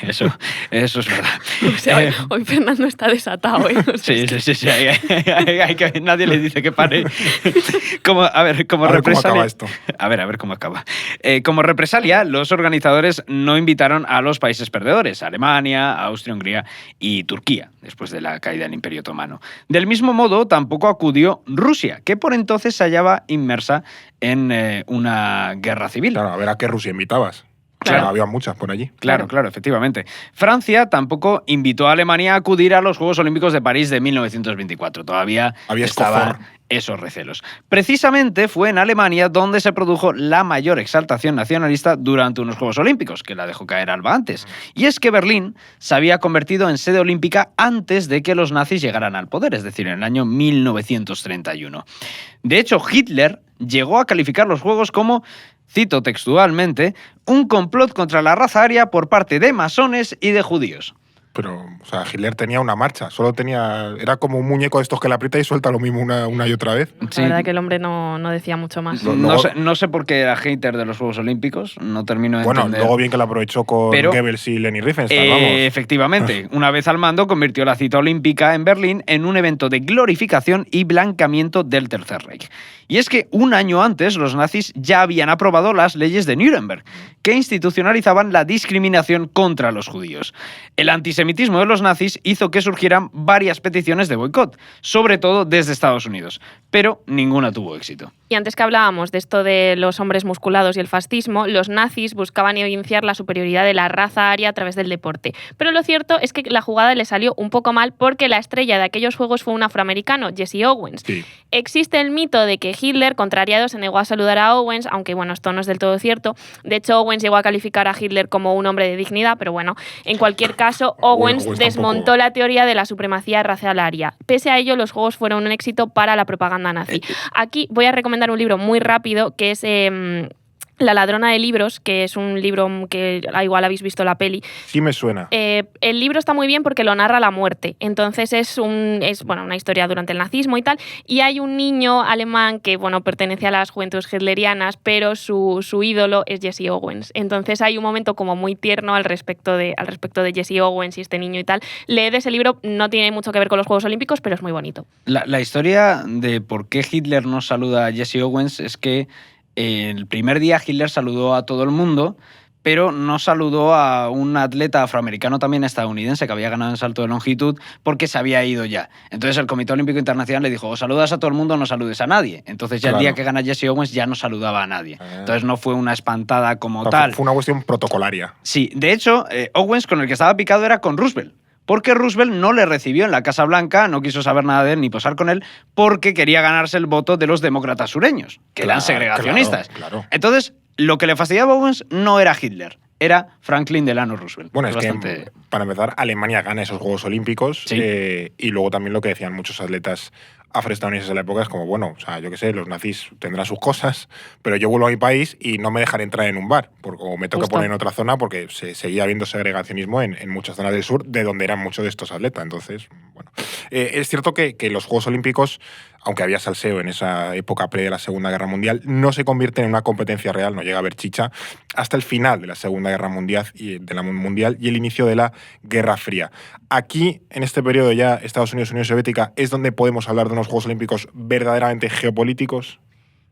eso es verdad. O sea, hoy Fernando está desatado, ¿eh? O sea, Sí. Hay que, nadie le dice que pare. Como cómo represalia. acaba esto. A ver cómo acaba. Como represalia, los organizadores no invitaron a los países perdedores, Alemania, Austria, Hungría y Turquía, después de la caída del Imperio Otomano. Del mismo modo, tampoco acudió Rusia, que por entonces se hallaba inmersa en una guerra civil. Claro, a ver a qué Rusia invitabas. Claro. O sea, había muchas por allí. Claro, efectivamente. Francia tampoco invitó a Alemania a acudir a los Juegos Olímpicos de París de 1924. Todavía Había estaban escozor. esos recelos. Precisamente fue en Alemania donde se produjo la mayor exaltación nacionalista durante unos Juegos Olímpicos, que la dejó caer Alba antes. Y es que Berlín se había convertido en sede olímpica antes de que los nazis llegaran al poder, es decir, en el año 1931. De hecho, Hitler llegó a calificar los Juegos como, cito textualmente, un complot contra la raza aria por parte de masones y de judíos. Pero, o sea, Hitler tenía una marcha. Era como un muñeco de estos que le aprieta y suelta lo mismo una y otra vez. La verdad que el hombre no decía mucho más. No sé por qué era hater de los Juegos Olímpicos, no termino de entender. Luego bien que lo aprovechó con Goebbels y Leni Riefenstahl, vamos. Efectivamente, una vez al mando convirtió la cita olímpica en Berlín en un evento de glorificación y blanqueamiento del Tercer Reich. Y es que un año antes los nazis ya habían aprobado las leyes de Nuremberg, que institucionalizaban la discriminación contra los judíos. El antisemitismo de los nazis hizo que surgieran varias peticiones de boicot, sobre todo desde Estados Unidos, pero ninguna tuvo éxito. Y antes que hablábamos de esto de los hombres musculados y el fascismo, los nazis buscaban evidenciar la superioridad de la raza aria a través del deporte. Pero lo cierto es que la jugada le salió un poco mal porque la estrella de aquellos juegos fue un afroamericano, Jesse Owens. Sí. Existe el mito de que Hitler, contrariado, se negó a saludar a Owens, aunque bueno, esto no es del todo cierto. De hecho, Owens llegó a calificar a Hitler como un hombre de dignidad, pero bueno, en cualquier caso, Owens desmontó la teoría de la supremacía racial aria. Pese a ello, los juegos fueron un éxito para la propaganda nazi. Aquí voy a recomendar un libro muy rápido que es La ladrona de libros, que es un libro que igual habéis visto la peli. Sí me suena. El libro está muy bien porque lo narra la muerte. Entonces es una historia durante el nazismo y tal. Y hay un niño alemán que pertenece a las juventudes hitlerianas, pero su ídolo es Jesse Owens. Entonces hay un momento como muy tierno al respecto de Jesse Owens y este niño y tal. Leed ese libro, no tiene mucho que ver con los Juegos Olímpicos, pero es muy bonito. La historia de por qué Hitler no saluda a Jesse Owens es que el primer día Hitler saludó a todo el mundo, pero no saludó a un atleta afroamericano también estadounidense que había ganado en salto de longitud porque se había ido ya. Entonces el Comité Olímpico Internacional le dijo, o saludas a todo el mundo o no saludes a nadie. Entonces ya el día que gana Jesse Owens ya no saludaba a nadie. Entonces no fue una espantada como tal. Fue una cuestión protocolaria. Sí, de hecho, Owens con el que estaba picado era con Roosevelt. Porque Roosevelt no le recibió en la Casa Blanca, no quiso saber nada de él ni posar con él, porque quería ganarse el voto de los demócratas sureños, que eran segregacionistas. Claro. Entonces, lo que le fastidiaba a Owens no era Hitler, era Franklin Delano Roosevelt. Bueno, es que, para empezar, Alemania gana esos Juegos Olímpicos, sí. Y luego también lo que decían muchos atletas afroestadounidenses en la época es como, bueno, o sea, yo qué sé, los nazis tendrán sus cosas, pero yo vuelvo a mi país y no me dejan entrar en un bar, o me tengo que poner en otra zona porque se seguía habiendo segregacionismo en muchas zonas del sur, de donde eran muchos de estos atletas. Entonces, bueno, es cierto que los Juegos Olímpicos, aunque había salseo en esa época pre de la Segunda Guerra Mundial, no se convierten en una competencia real, no llega a haber chicha, hasta el final de la Segunda Guerra Mundial y el inicio de la Guerra Fría. Aquí, en este periodo ya, Estados Unidos y Unión Soviética, es donde podemos hablar de unos Juegos Olímpicos verdaderamente geopolíticos.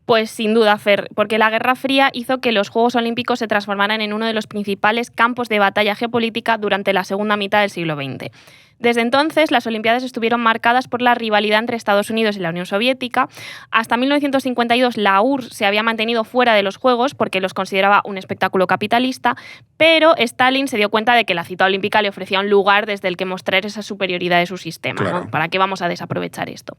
Pues sin duda, Fer, porque la Guerra Fría hizo que los Juegos Olímpicos se transformaran en uno de los principales campos de batalla geopolítica durante la segunda mitad del siglo XX. Desde entonces, las Olimpiadas estuvieron marcadas por la rivalidad entre Estados Unidos y la Unión Soviética. Hasta 1952, la URSS se había mantenido fuera de los Juegos porque los consideraba un espectáculo capitalista, pero Stalin se dio cuenta de que la cita olímpica le ofrecía un lugar desde el que mostrar esa superioridad de su sistema. Claro. ¿No? ¿Para qué vamos a desaprovechar esto?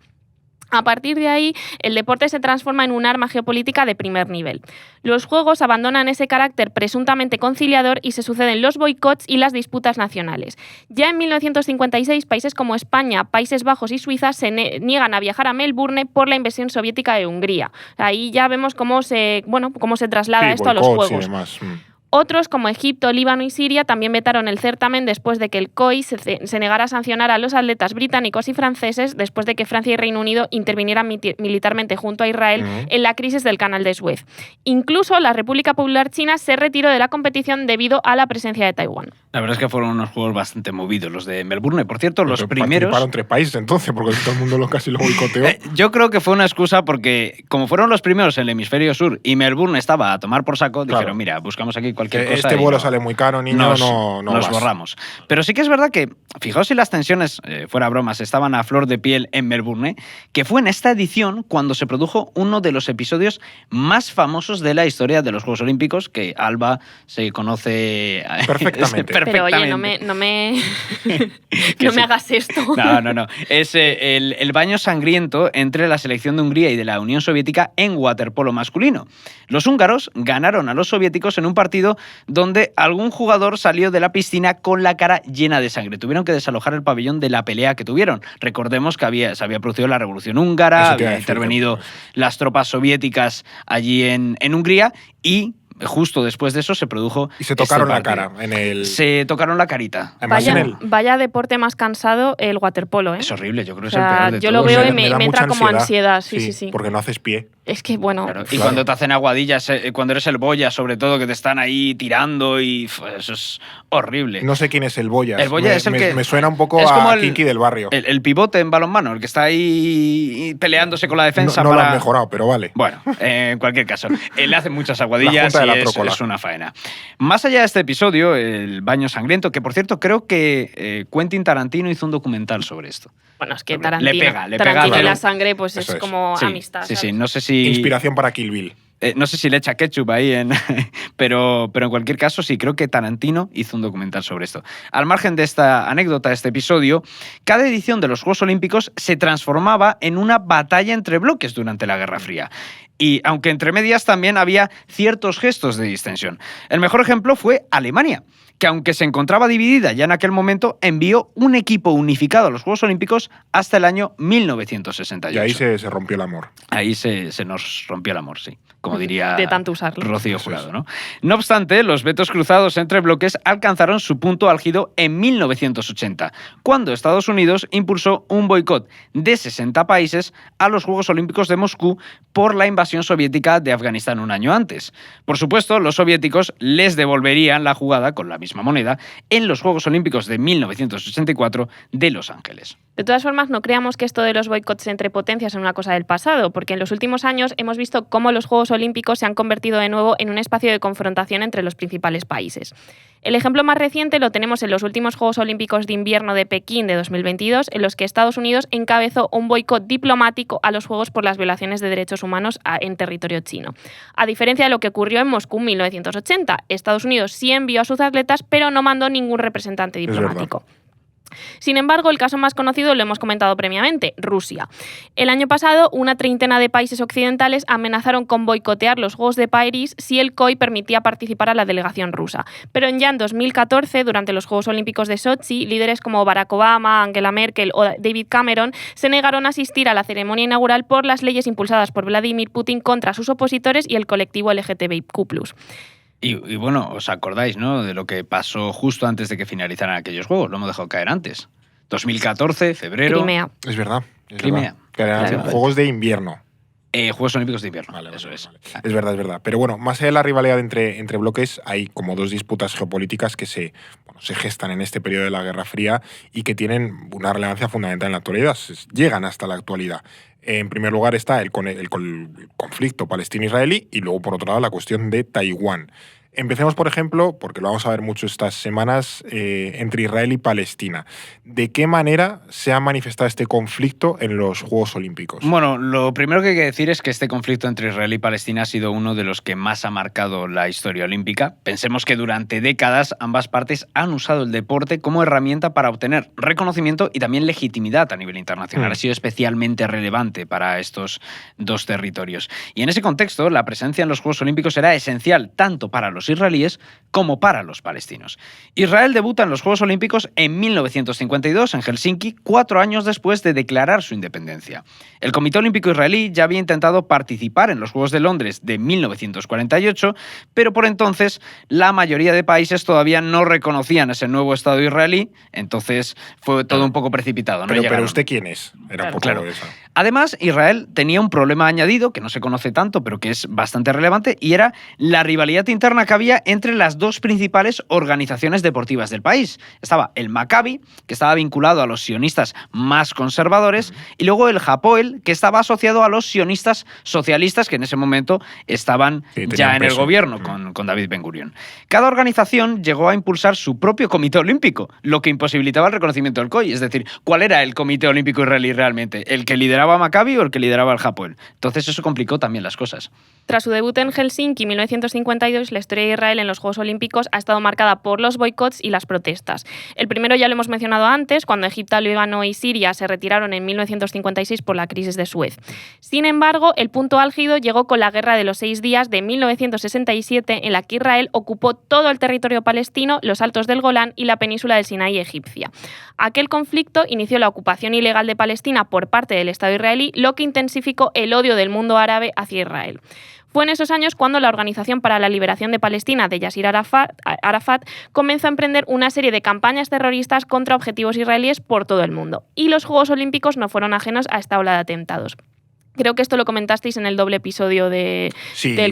A partir de ahí, el deporte se transforma en un arma geopolítica de primer nivel. Los Juegos abandonan ese carácter presuntamente conciliador y se suceden los boicots y las disputas nacionales. Ya en 1956, países como España, Países Bajos y Suiza se niegan a viajar a Melbourne por la invasión soviética de Hungría. Ahí ya vemos cómo se traslada esto a los Juegos. Y demás. Otros, como Egipto, Líbano y Siria, también vetaron el certamen después de que el COI se negara a sancionar a los atletas británicos y franceses después de que Francia y Reino Unido intervinieran militarmente junto a Israel en la crisis del Canal de Suez. Incluso la República Popular China se retiró de la competición debido a la presencia de Taiwán. La verdad es que fueron unos juegos bastante movidos los de Melbourne. Por cierto, los primeros... Participaron 3 países entonces, porque todo el mundo casi lo boicoteó. Yo creo que fue una excusa porque, como fueron los primeros en el hemisferio sur y Melbourne estaba a tomar por saco, dijeron, mira, buscamos aquí cualquier cosa. Este vuelo sale muy caro, niño, nos borramos. Pero sí que es verdad que, fijaos si las tensiones, fuera bromas, estaban a flor de piel en Melbourne, que fue en esta edición cuando se produjo uno de los episodios más famosos de la historia de los Juegos Olímpicos, que Alba se conoce perfectamente. Pero oye, no me hagas esto. No. Es el baño sangriento entre la selección de Hungría y de la Unión Soviética en waterpolo masculino. Los húngaros ganaron a los soviéticos en un partido donde algún jugador salió de la piscina con la cara llena de sangre. Tuvieron que desalojar el pabellón de la pelea que tuvieron. Recordemos que se había producido la Revolución Húngara, habían intervenido las tropas soviéticas allí en Hungría y... justo después de eso se produjo. Y se tocaron la cara Se tocaron la carita. Vaya deporte más cansado el waterpolo, ¿eh? Es horrible, yo creo que es el peor de yo todos. lo veo y me entra como ansiedad. Sí. Porque no haces pie. Es que, bueno... Claro. Y cuando te hacen aguadillas, cuando eres el boya, sobre todo, que te están ahí tirando y eso es horrible. No sé quién es el boya. El boya es el que... Me suena un poco a Kiki del barrio. El pivote en balonmano, el que está ahí peleándose con la defensa. No lo han mejorado, pero vale. Bueno, en cualquier caso, le hacen muchas aguadillas y es una faena. Más allá de este episodio, el baño sangriento, que por cierto creo que Quentin Tarantino hizo un documental sobre esto. Bueno, es que Tarantino le pega y la sangre pues es como amistad. Sí, no sé si... Inspiración para Kill Bill. No sé si le echa ketchup ahí, pero en cualquier caso sí, creo que Tarantino hizo un documental sobre esto. Al margen de esta anécdota, de este episodio, cada edición de los Juegos Olímpicos se transformaba en una batalla entre bloques durante la Guerra Fría. Y aunque entre medias también había ciertos gestos de distensión. El mejor ejemplo fue Alemania, que aunque se encontraba dividida ya en aquel momento, envió un equipo unificado a los Juegos Olímpicos hasta el año 1968. Y ahí se rompió el amor. Ahí se nos rompió el amor, sí. Como diría de tanto usarlo. Rocío Jurado, ¿no? No obstante, los vetos cruzados entre bloques alcanzaron su punto álgido en 1980, cuando Estados Unidos impulsó un boicot de 60 países a los Juegos Olímpicos de Moscú por la invasión soviética de Afganistán un año antes. Por supuesto, los soviéticos les devolverían la jugada con la misma moneda en los Juegos Olímpicos de 1984 de Los Ángeles. De todas formas, no creamos que esto de los boicots entre potencias es una cosa del pasado, porque en los últimos años hemos visto cómo los Juegos Olímpicos se han convertido de nuevo en un espacio de confrontación entre los principales países. El ejemplo más reciente lo tenemos en los últimos Juegos Olímpicos de Invierno de Pekín de 2022, en los que Estados Unidos encabezó un boicot diplomático a los Juegos por las violaciones de derechos humanos en territorio chino. A diferencia de lo que ocurrió en Moscú en 1980, Estados Unidos sí envió a sus atletas, pero no mandó ningún representante diplomático. Sin embargo, el caso más conocido lo hemos comentado previamente, Rusia. El año pasado, una treintena de países occidentales amenazaron con boicotear los Juegos de París si el COI permitía participar a la delegación rusa. Pero ya en 2014, durante los Juegos Olímpicos de Sochi, líderes como Barack Obama, Angela Merkel o David Cameron se negaron a asistir a la ceremonia inaugural por las leyes impulsadas por Vladimir Putin contra sus opositores y el colectivo LGTBIQ+. Y bueno, os acordáis, ¿no?, de lo que pasó justo antes de que finalizaran aquellos juegos. Lo hemos dejado caer antes. 2014, febrero. Crimea. Es verdad. Crimea. Que eran Juegos de Invierno. Juegos Olímpicos de Invierno, vale, eso es. Vale. Es verdad. Pero bueno, más allá de la rivalidad entre bloques, hay como dos disputas geopolíticas que se gestan en este periodo de la Guerra Fría y que tienen una relevancia fundamental en la actualidad. Llegan hasta la actualidad. En primer lugar está el conflicto palestino-israelí y luego, por otro lado, la cuestión de Taiwán. Empecemos, por ejemplo, porque lo vamos a ver mucho estas semanas, entre Israel y Palestina. ¿De qué manera se ha manifestado este conflicto en los Juegos Olímpicos? Bueno, lo primero que hay que decir es que este conflicto entre Israel y Palestina ha sido uno de los que más ha marcado la historia olímpica. Pensemos que durante décadas ambas partes han usado el deporte como herramienta para obtener reconocimiento y también legitimidad a nivel internacional. Ha sido especialmente relevante para estos dos territorios. Y en ese contexto, la presencia en los Juegos Olímpicos era esencial tanto para los los israelíes como para los palestinos. Israel debuta en los Juegos Olímpicos en 1952 en Helsinki, 4 años después de declarar su independencia. El Comité Olímpico Israelí ya había intentado participar en los Juegos de Londres de 1948, pero por entonces la mayoría de países todavía no reconocían ese nuevo Estado israelí, entonces fue todo un poco precipitado. Pero ¿usted quién es? Era un poco Claro. eso. Además, Israel tenía un problema añadido, que no se conoce tanto, pero que es bastante relevante, y era la rivalidad interna que había entre las dos principales organizaciones deportivas del país. Estaba el Maccabi, que estaba vinculado a los sionistas más conservadores, y luego el Hapoel, que estaba asociado a los sionistas socialistas, que en ese momento estaban ya en el gobierno con David Ben Gurion. Cada organización llegó a impulsar su propio comité olímpico, lo que imposibilitaba el reconocimiento del COI. Es decir, ¿cuál era el comité olímpico israelí realmente? ¿El que lideraba Maccabi o el que lideraba el Hapoel? Entonces eso complicó también las cosas. Tras su debut en Helsinki en 1952, la historia de Israel en los Juegos Olímpicos ha estado marcada por los boicots y las protestas. El primero ya lo hemos mencionado antes, cuando Egipto, Líbano y Siria se retiraron en 1956 por la crisis de Suez. Sin embargo, el punto álgido llegó con la Guerra de los 6 días de 1967, en la que Israel ocupó todo el territorio palestino, los Altos del Golán y la península del Sinaí egipcia. Aquel conflicto inició la ocupación ilegal de Palestina por parte del Estado israelí, lo que intensificó el odio del mundo árabe hacia Israel. Fue en esos años cuando la Organización para la Liberación de Palestina de Yasser Arafat comenzó a emprender una serie de campañas terroristas contra objetivos israelíes por todo el mundo. Y los Juegos Olímpicos no fueron ajenos a esta ola de atentados. Creo que esto lo comentasteis en el doble episodio del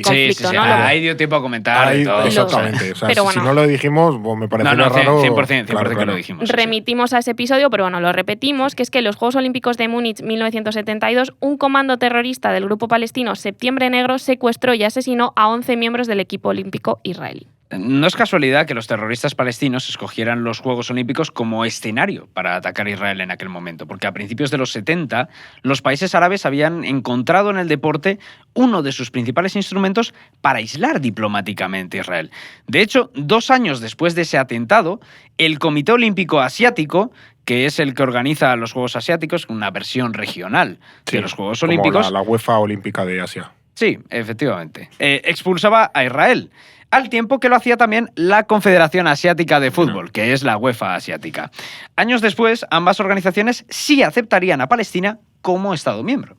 conflicto, sí. ¿no? Ahí dio tiempo a comentar. Exactamente. O sea, pero si no lo dijimos, pues me parece raro. 100% Claro. que lo dijimos. Remitimos a ese episodio, pero bueno, lo repetimos, que es que en los Juegos Olímpicos de Múnich 1972, un comando terrorista del grupo palestino Septiembre Negro secuestró y asesinó a 11 miembros del equipo olímpico israelí. No es casualidad que los terroristas palestinos escogieran los Juegos Olímpicos como escenario para atacar a Israel en aquel momento, porque a principios de los 70 los países árabes habían encontrado en el deporte uno de sus principales instrumentos para aislar diplomáticamente a Israel. De hecho, 2 años después de ese atentado, el Comité Olímpico Asiático, que es el que organiza los Juegos Asiáticos, una versión regional de los Juegos Olímpicos... Como la UEFA Olímpica de Asia. Sí, efectivamente. Expulsaba a Israel, al tiempo que lo hacía también la Confederación Asiática de Fútbol, que es la UEFA Asiática. Años después, ambas organizaciones sí aceptarían a Palestina como Estado miembro.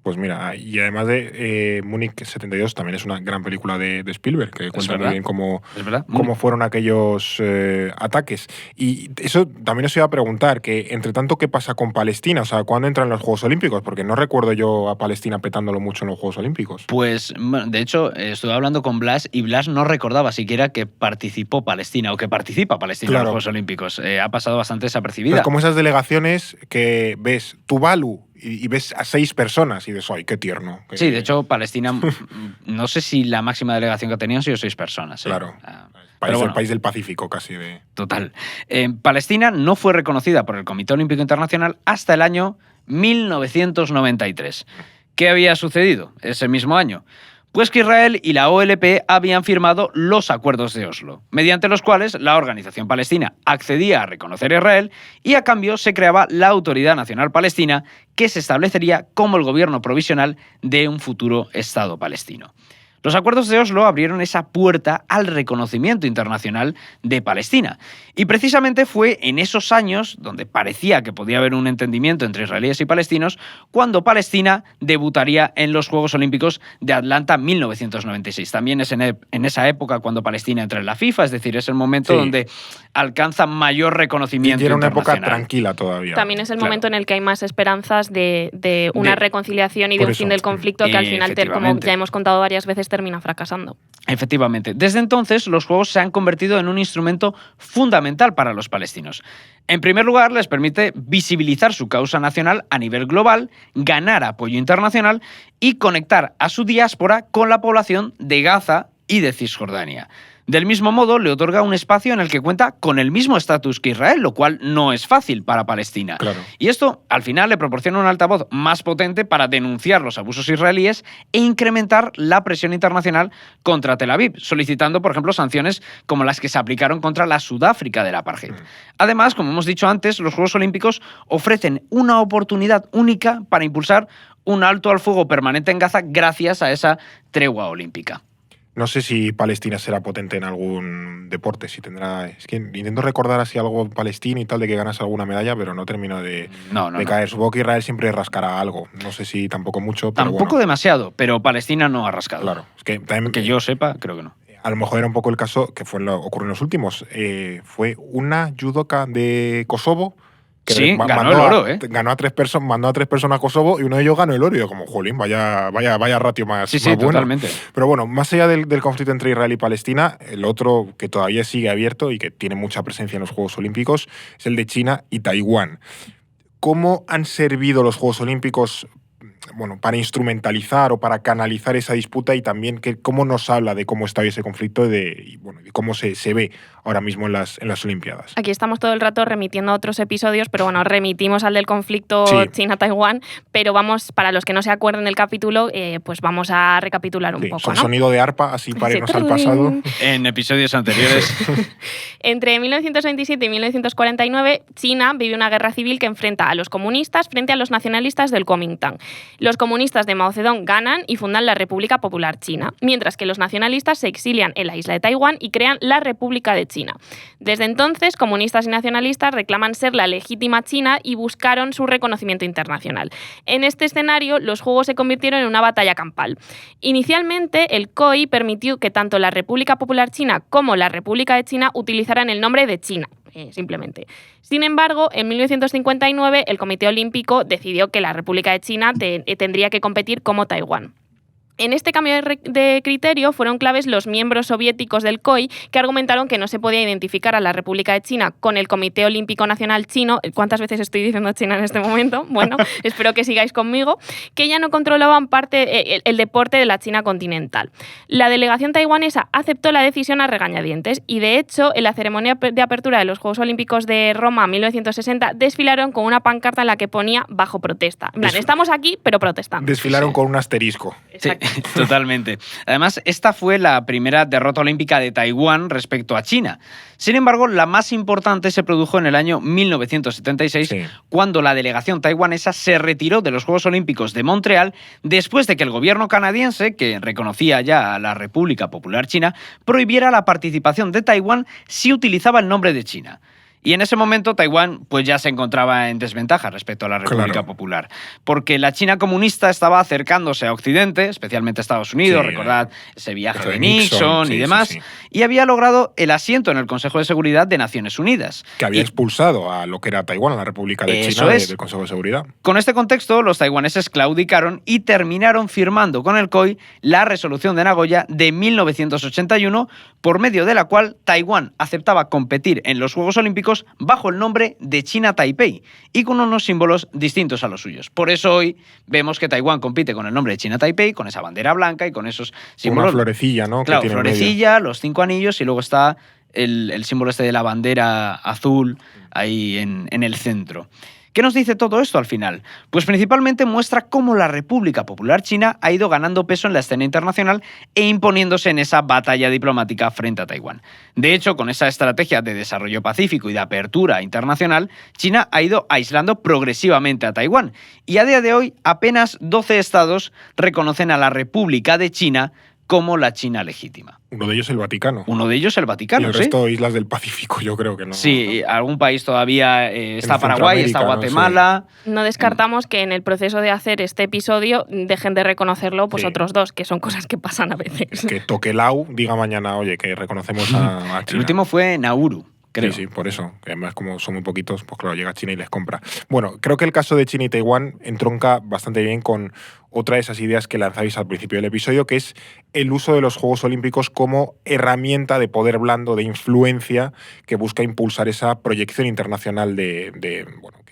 Pues mira, y además de Múnich 72 también es una gran película de Spielberg, que cuenta muy bien cómo fueron aquellos ataques. Y eso también os iba a preguntar, que entre tanto, ¿qué pasa con Palestina? O sea, ¿cuándo entran los Juegos Olímpicos? Porque no recuerdo yo a Palestina petándolo mucho en los Juegos Olímpicos. Pues, de hecho, estuve hablando con Blas y Blas no recordaba siquiera que participó Palestina o que participa Palestina en los Juegos Olímpicos. Ha pasado bastante desapercibida. Pero como esas delegaciones que ves Tuvalu y ves a 6 personas y dices, ¡ay, qué tierno! Sí, de hecho, Palestina, no sé si la máxima delegación que ha tenido han sido 6 personas. Claro. El país del Pacífico, casi. Total. Palestina no fue reconocida por el Comité Olímpico Internacional hasta el año 1993. ¿Qué había sucedido ese mismo año? Pues que Israel y la OLP habían firmado los acuerdos de Oslo, mediante los cuales la organización palestina accedía a reconocer a Israel y a cambio se creaba la Autoridad Nacional Palestina, que se establecería como el gobierno provisional de un futuro Estado palestino. Los acuerdos de Oslo abrieron esa puerta al reconocimiento internacional de Palestina. Y precisamente fue en esos años, donde parecía que podía haber un entendimiento entre israelíes y palestinos, cuando Palestina debutaría en los Juegos Olímpicos de Atlanta 1996. También es en esa época cuando Palestina entra en la FIFA, es decir, es el momento donde alcanza mayor reconocimiento internacional. Y era una época tranquila todavía. También es el momento en el que hay más esperanzas de una reconciliación y de un fin del conflicto que al final, como ya hemos contado varias veces, termina fracasando. Efectivamente. Desde entonces, los Juegos se han convertido en un instrumento fundamental para los palestinos. En primer lugar, les permite visibilizar su causa nacional a nivel global, ganar apoyo internacional y conectar a su diáspora con la población de Gaza y de Cisjordania. Del mismo modo, le otorga un espacio en el que cuenta con el mismo estatus que Israel, lo cual no es fácil para Palestina. Claro. Y esto, al final, le proporciona un altavoz más potente para denunciar los abusos israelíes e incrementar la presión internacional contra Tel Aviv, solicitando, por ejemplo, sanciones como las que se aplicaron contra la Sudáfrica del apartheid. Además, como hemos dicho antes, los Juegos Olímpicos ofrecen una oportunidad única para impulsar un alto al fuego permanente en Gaza gracias a esa tregua olímpica. No sé si Palestina será potente en algún deporte, si tendrá... Es que intento recordar así algo Palestina y tal, de que ganas alguna medalla, pero no termino de caer. Supongo que Israel siempre rascará algo. No sé si tampoco mucho, pero Tampoco demasiado, pero Palestina no ha rascado. Claro. Es que, también, que yo sepa, creo que no. A lo mejor era un poco el caso que ocurrió en los últimos. Fue una judoka de Kosovo que sí, ganó el oro, mandó a 3 personas a Kosovo y uno de ellos ganó el oro. Y yo como, jolín, vaya ratio más, sí, más bueno. Totalmente. Pero bueno, más allá del conflicto entre Israel y Palestina, el otro que todavía sigue abierto y que tiene mucha presencia en los Juegos Olímpicos es el de China y Taiwán. ¿Cómo han servido los Juegos Olímpicos para instrumentalizar o para canalizar esa disputa, y también cómo nos habla de cómo está hoy ese conflicto y cómo se ve ahora mismo en las Olimpiadas? Aquí estamos todo el rato remitiendo a otros episodios, pero bueno, remitimos al del conflicto China-Taiwán, pero vamos, para los que no se acuerden del capítulo, pues vamos a recapitular un poco, ¿no? Sonido de arpa, así para irnos al pasado. En episodios anteriores. Entre 1927 y 1949, China vive una guerra civil que enfrenta a los comunistas frente a los nacionalistas del Kuomintang. Los comunistas de Mao Zedong ganan y fundan la República Popular China, mientras que los nacionalistas se exilian en la isla de Taiwán y crean la República de China. Desde entonces, comunistas y nacionalistas reclaman ser la legítima China y buscaron su reconocimiento internacional. En este escenario, los Juegos se convirtieron en una batalla campal. Inicialmente, el COI permitió que tanto la República Popular China como la República de China utilizaran el nombre de China. Simplemente. Sin embargo, en 1959 el Comité Olímpico decidió que la República de China tendría que competir como Taiwán. En este cambio de criterio fueron claves los miembros soviéticos del COI, que argumentaron que no se podía identificar a la República de China con el Comité Olímpico Nacional Chino. ¿Cuántas veces estoy diciendo China en este momento? Bueno, espero que sigáis conmigo. Que ya no controlaban el deporte de la China continental. La delegación taiwanesa aceptó la decisión a regañadientes y, de hecho, en la ceremonia de apertura de los Juegos Olímpicos de Roma 1960 desfilaron con una pancarta en la que ponía bajo protesta. En plan, estamos aquí, pero protestando. Desfilaron con un asterisco. Exacto. Sí, totalmente. Además, esta fue la primera derrota olímpica de Taiwán respecto a China. Sin embargo, la más importante se produjo en el año 1976, cuando la delegación taiwanesa se retiró de los Juegos Olímpicos de Montreal después de que el gobierno canadiense, que reconocía ya a la República Popular China, prohibiera la participación de Taiwán si utilizaba el nombre de China. Y en ese momento Taiwán pues ya se encontraba en desventaja respecto a la República Popular, porque la China comunista estaba acercándose a Occidente, especialmente a Estados Unidos, recordad ese viaje de Nixon y demás, y había logrado el asiento en el Consejo de Seguridad de Naciones Unidas. Que había expulsado a lo que era Taiwán, a la República de China, del Consejo de Seguridad. Con este contexto, los taiwaneses claudicaron y terminaron firmando con el COI la Resolución de Nagoya de 1981, por medio de la cual Taiwán aceptaba competir en los Juegos Olímpicos bajo el nombre de China Taipei y con unos símbolos distintos a los suyos. Por eso hoy vemos que Taiwán compite con el nombre de China Taipei, con esa bandera blanca y con esos símbolos. Una florecilla, ¿no? Claro, florecilla, los 5 anillos y luego está el símbolo este de la bandera azul ahí en el centro. ¿Qué nos dice todo esto al final? Pues principalmente muestra cómo la República Popular China ha ido ganando peso en la escena internacional e imponiéndose en esa batalla diplomática frente a Taiwán. De hecho, con esa estrategia de desarrollo pacífico y de apertura internacional, China ha ido aislando progresivamente a Taiwán y a día de hoy apenas 12 estados reconocen a la República de China como la China legítima. Uno de ellos el Vaticano. Uno de ellos el Vaticano, y el resto islas del Pacífico, yo creo que no. Sí, algún país todavía está Paraguay, está Guatemala. No descartamos que en el proceso de hacer este episodio dejen de reconocerlo otros dos, que son cosas que pasan a veces. Que Tokelau diga mañana, oye, que reconocemos a China. El último fue Nauru. Creo. Sí, por eso. Que además, como son muy poquitos, pues claro, llega China y les compra. Bueno, creo que el caso de China y Taiwán entronca bastante bien con otra de esas ideas que lanzáis al principio del episodio, que es el uso de los Juegos Olímpicos como herramienta de poder blando, de influencia, que busca impulsar esa proyección internacional que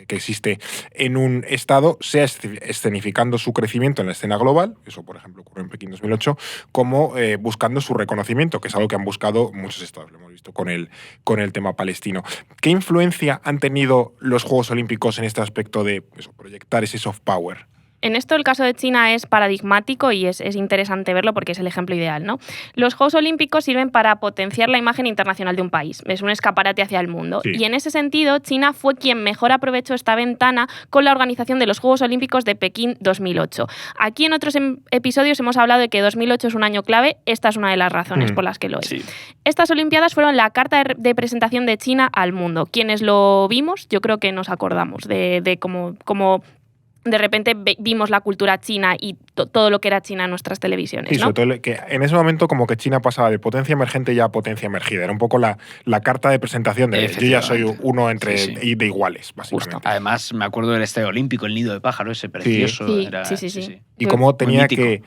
existe en un Estado, sea escenificando su crecimiento en la escena global, eso por ejemplo ocurrió en Pekín 2008, como buscando su reconocimiento, que es algo que han buscado muchos Estados, lo hemos visto con el tema palestino. ¿Qué influencia han tenido los Juegos Olímpicos en este aspecto de proyectar ese soft power? En esto el caso de China es paradigmático y es interesante verlo porque es el ejemplo ideal, ¿no? Los Juegos Olímpicos sirven para potenciar la imagen internacional de un país. Es un escaparate hacia el mundo. Sí. Y en ese sentido, China fue quien mejor aprovechó esta ventana con la organización de los Juegos Olímpicos de Pekín 2008. Aquí en otros episodios hemos hablado de que 2008 es un año clave. Esta es una de las razones por las que lo es. Sí. Estas Olimpiadas fueron la carta de presentación de China al mundo. Quienes lo vimos, yo creo que nos acordamos de cómo de repente vimos la cultura china y todo lo que era China en nuestras televisiones, Sí, ¿no? sobre todo que en ese momento como que China pasaba de potencia emergente ya a potencia emergida. Era un poco la carta de presentación de yo ya soy uno entre de iguales, básicamente. Justo. Además, me acuerdo del Estadio Olímpico, el nido de pájaro ese precioso. Sí, era, sí. Y cómo tenía mítico.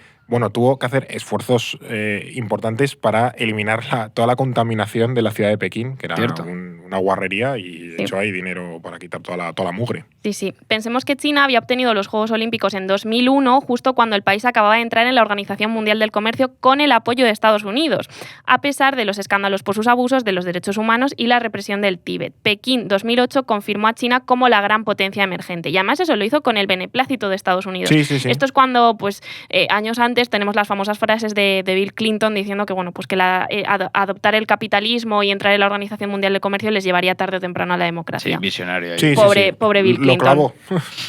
tuvo que hacer esfuerzos importantes para eliminar toda la contaminación de la ciudad de Pekín, que era una guarrería, y de hecho hay dinero para quitar toda la mugre. Sí. Pensemos que China había obtenido los Juegos Olímpicos en 2001, justo cuando el país acababa de entrar en la Organización Mundial del Comercio con el apoyo de Estados Unidos, a pesar de los escándalos por sus abusos de los derechos humanos y la represión del Tíbet. Pekín 2008 confirmó a China como la gran potencia emergente. Y además eso lo hizo con el beneplácito de Estados Unidos. Sí. Esto es cuando, años antes, tenemos las famosas frases de Bill Clinton diciendo que, que adoptar el capitalismo y entrar en la Organización Mundial del Comercio les llevaría tarde o temprano a la democracia. Sí, visionario. Sí, Pobre Bill Clinton. Lo clavó.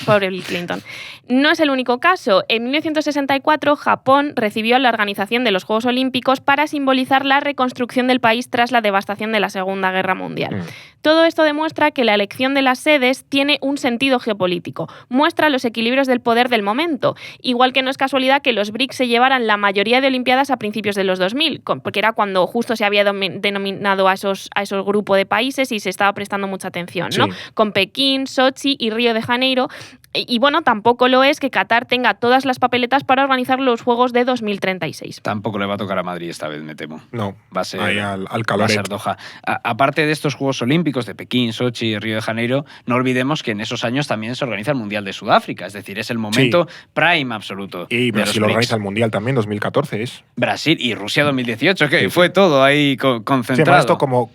Pobre Bill Clinton. No es el único caso. En 1964, Japón recibió la organización de los Juegos Olímpicos para simbolizar la reconstrucción del país tras la devastación de la Segunda Guerra Mundial. Todo esto demuestra que la elección de las sedes tiene un sentido geopolítico. Muestra los equilibrios del poder del momento. Igual que no es casualidad que los BRICS se llevaran la mayoría de Olimpiadas a principios de los 2000, porque era cuando justo se había denominado a esos grupos de países y se estaba prestando mucha atención, ¿no? Con Pekín, Sochi y Río de Janeiro. Y tampoco lo es que Qatar tenga todas las papeletas para organizar los Juegos de 2036. Tampoco le va a tocar a Madrid esta vez, me temo. No, va a ser, ahí al va a caloret. ser Doha. Aparte de estos Juegos Olímpicos de Pekín, Sochi y Río de Janeiro, no olvidemos que en esos años también se organiza el Mundial de Sudáfrica, es decir, es el momento prime absoluto. Y de Brasil los organiza BRICS. el Mundial también, 2014 es. Brasil y Rusia 2018, que fue todo ahí concentrado. Esto como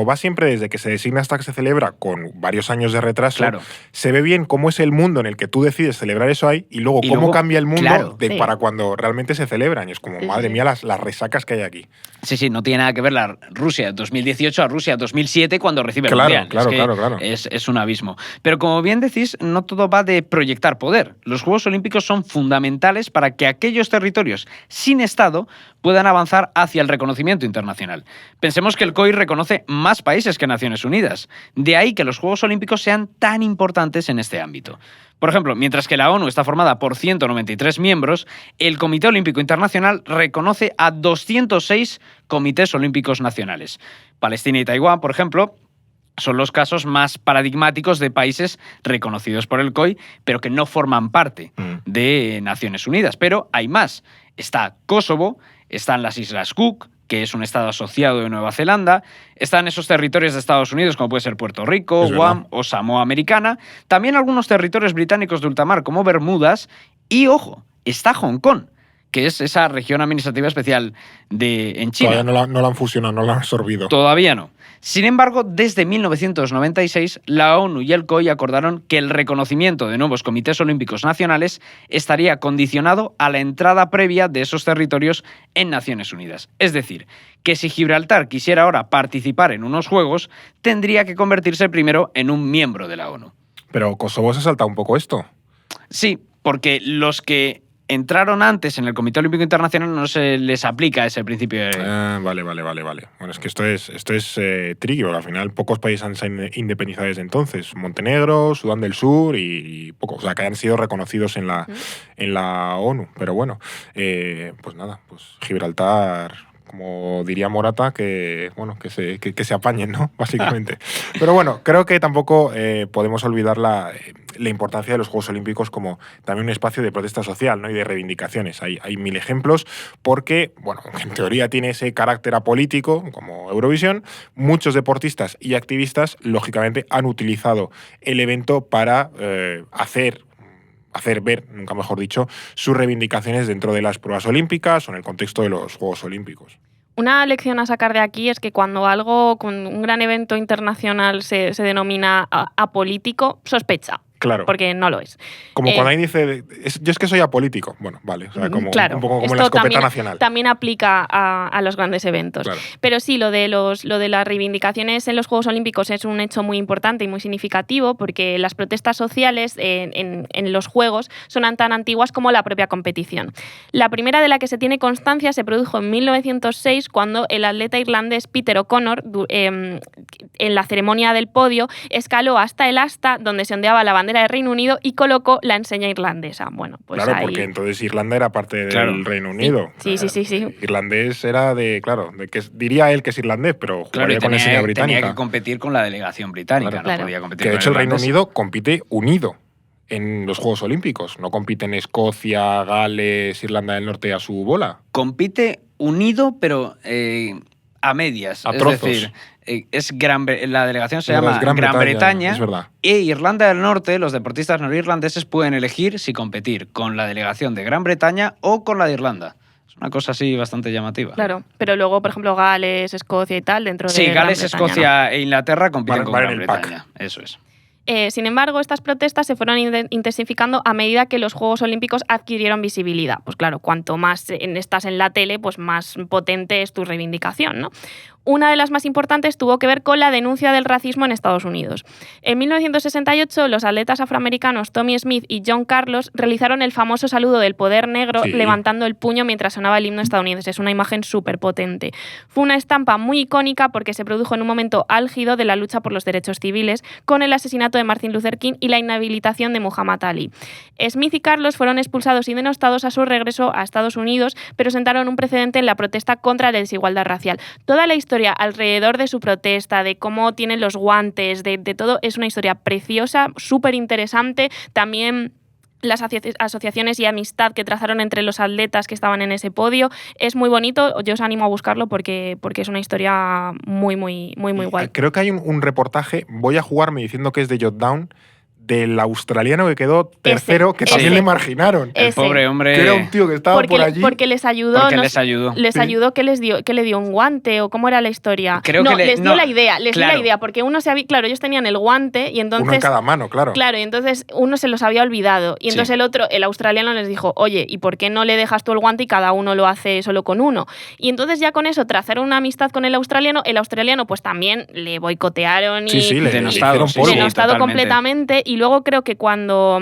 va siempre desde que se designa hasta que se celebra, con varios años de retraso, Claro. se ve bien cómo es el mundo en el que tú decides celebrar eso ahí y luego cómo cambia el mundo para cuando realmente se celebran. Y es como, madre mía, las resacas que hay aquí. Sí, no tiene nada que ver la Rusia 2018 a Rusia 2007 cuando recibe el Mundial. Claro. Es un abismo. Pero como bien decís, no todo va de proyectar poder. Los Juegos Olímpicos son fundamentales para que aquellos territorios sin Estado puedan avanzar hacia el reconocimiento internacional. Pensemos que el COI reconoce más países que Naciones Unidas. De ahí que los Juegos Olímpicos sean tan importantes en este ámbito. Por ejemplo, mientras que la ONU está formada por 193 miembros, el Comité Olímpico Internacional reconoce a 206 comités olímpicos nacionales. Palestina y Taiwán, por ejemplo, son los casos más paradigmáticos de países reconocidos por el COI, pero que no forman parte de Naciones Unidas. Pero hay más. Está Kosovo, están las Islas Cook, que es un estado asociado de Nueva Zelanda, están esos territorios de Estados Unidos, como puede ser Puerto Rico, Guam o Samoa Americana, también algunos territorios británicos de ultramar, como Bermudas, y, ojo, está Hong Kong, que es esa región administrativa especial en China. Todavía no la han fusionado, no la han absorbido. Todavía no. Sin embargo, desde 1996, la ONU y el COI acordaron que el reconocimiento de nuevos comités olímpicos nacionales estaría condicionado a la entrada previa de esos territorios en Naciones Unidas. Es decir, que si Gibraltar quisiera ahora participar en unos Juegos, tendría que convertirse primero en un miembro de la ONU. Pero Kosovo se salta un poco esto. Sí, porque los que entraron antes en el Comité Olímpico Internacional no se les aplica ese principio de... Vale. Bueno, es que esto es tricky, porque al final pocos países han sido independizados desde entonces. Montenegro, Sudán del Sur y pocos, o sea, que hayan sido reconocidos en la ONU. Pero bueno, pues nada, pues Gibraltar, como diría Morata, que se apañen, ¿no? Básicamente. Pero bueno, creo que tampoco podemos olvidar la importancia de los Juegos Olímpicos como también un espacio de protesta social, ¿no? Y de reivindicaciones. Hay mil ejemplos porque, bueno, en teoría tiene ese carácter apolítico, como Eurovisión. Muchos deportistas y activistas, lógicamente, han utilizado el evento para hacer ver, nunca mejor dicho, sus reivindicaciones dentro de las pruebas olímpicas o en el contexto de los Juegos Olímpicos. Una lección a sacar de aquí es que cuando algo con un gran evento internacional se denomina apolítico, sospecha. Claro. porque no lo es. Como cuando alguien dice, yo es que soy apolítico. Bueno, vale, o sea, como, claro, un poco como esto la escopeta también, nacional. También aplica a los grandes eventos. Claro. Pero sí, lo de las reivindicaciones en los Juegos Olímpicos es un hecho muy importante y muy significativo porque las protestas sociales en los Juegos son tan antiguas como la propia competición. La primera de la que se tiene constancia se produjo en 1906 cuando el atleta irlandés Peter O'Connor, en la ceremonia del podio, escaló hasta el asta donde se ondeaba la bandera del Reino Unido y colocó la enseña irlandesa. Bueno, pues claro, ahí... porque entonces Irlanda era parte Claro. del Reino Unido. Sí. Irlandés era de que diría él que es irlandés, pero Claro, jugaría y con la enseña tenía británica. que competir con la delegación británica, Claro. no podía competir Que de con hecho el Reino irlandés. Unido compite unido en los Juegos Olímpicos. No compiten Escocia, Gales, Irlanda del Norte a su bola. Compite unido, pero a medias. A es trozos. decir, la delegación se Es verdad, llama es Gran Gran Bretaña, Bretaña, es verdad. e Irlanda del Norte, los deportistas norirlandeses pueden elegir si competir con la delegación de Gran Bretaña o con la de Irlanda. Es una cosa así bastante llamativa. Claro, pero luego, por ejemplo, Gales, Escocia y tal, dentro de Sí, Gran Gales, Bretaña, Escocia e Inglaterra compiten con Van Gran en el pack. Bretaña. Eso es. Sin embargo, estas protestas se fueron intensificando a medida que los Juegos Olímpicos adquirieron visibilidad. Pues claro, cuanto más estás en la tele, pues más potente es tu reivindicación, ¿no? Una de las más importantes tuvo que ver con la denuncia del racismo en Estados Unidos. En 1968, los atletas afroamericanos Tommy Smith y John Carlos realizaron el famoso saludo del poder negro Sí. levantando el puño mientras sonaba el himno estadounidense. Es una imagen súper potente. Fue una estampa muy icónica porque se produjo en un momento álgido de la lucha por los derechos civiles, con el asesinato de Martin Luther King y la inhabilitación de Muhammad Ali. Smith y Carlos fueron expulsados y denostados a su regreso a Estados Unidos, pero sentaron un precedente en la protesta contra la desigualdad racial. Toda la historia alrededor de su protesta, de cómo tienen los guantes, de todo, es una historia preciosa, súper interesante. También las asociaciones y amistad que trazaron entre los atletas que estaban en ese podio. Es muy bonito, yo os animo a buscarlo porque es una historia muy guay. Creo que hay un reportaje, voy a jugarme diciendo que es de Jotdown, del australiano que quedó tercero, que también le marginaron. El Ese. pobre hombre. Que era un tío que estaba por allí. Porque les ayudó. Porque no les sé, ayudó. Les Sí. ayudó que le dio un guante o cómo era la historia. Creo no, que les dio la idea, claro. dio la idea, porque uno se había, claro, ellos tenían el guante y entonces Uno en cada mano, claro. Claro, y entonces uno se los había olvidado. Y entonces Sí. el australiano les dijo, oye, ¿y por qué no le dejas tú el guante y cada uno lo hace solo con uno? Y entonces ya con eso trazaron una amistad con el australiano pues también le boicotearon y Sí, le denostado, hicieron sí, polvo. denostado totalmente. completamente. Y luego creo que cuando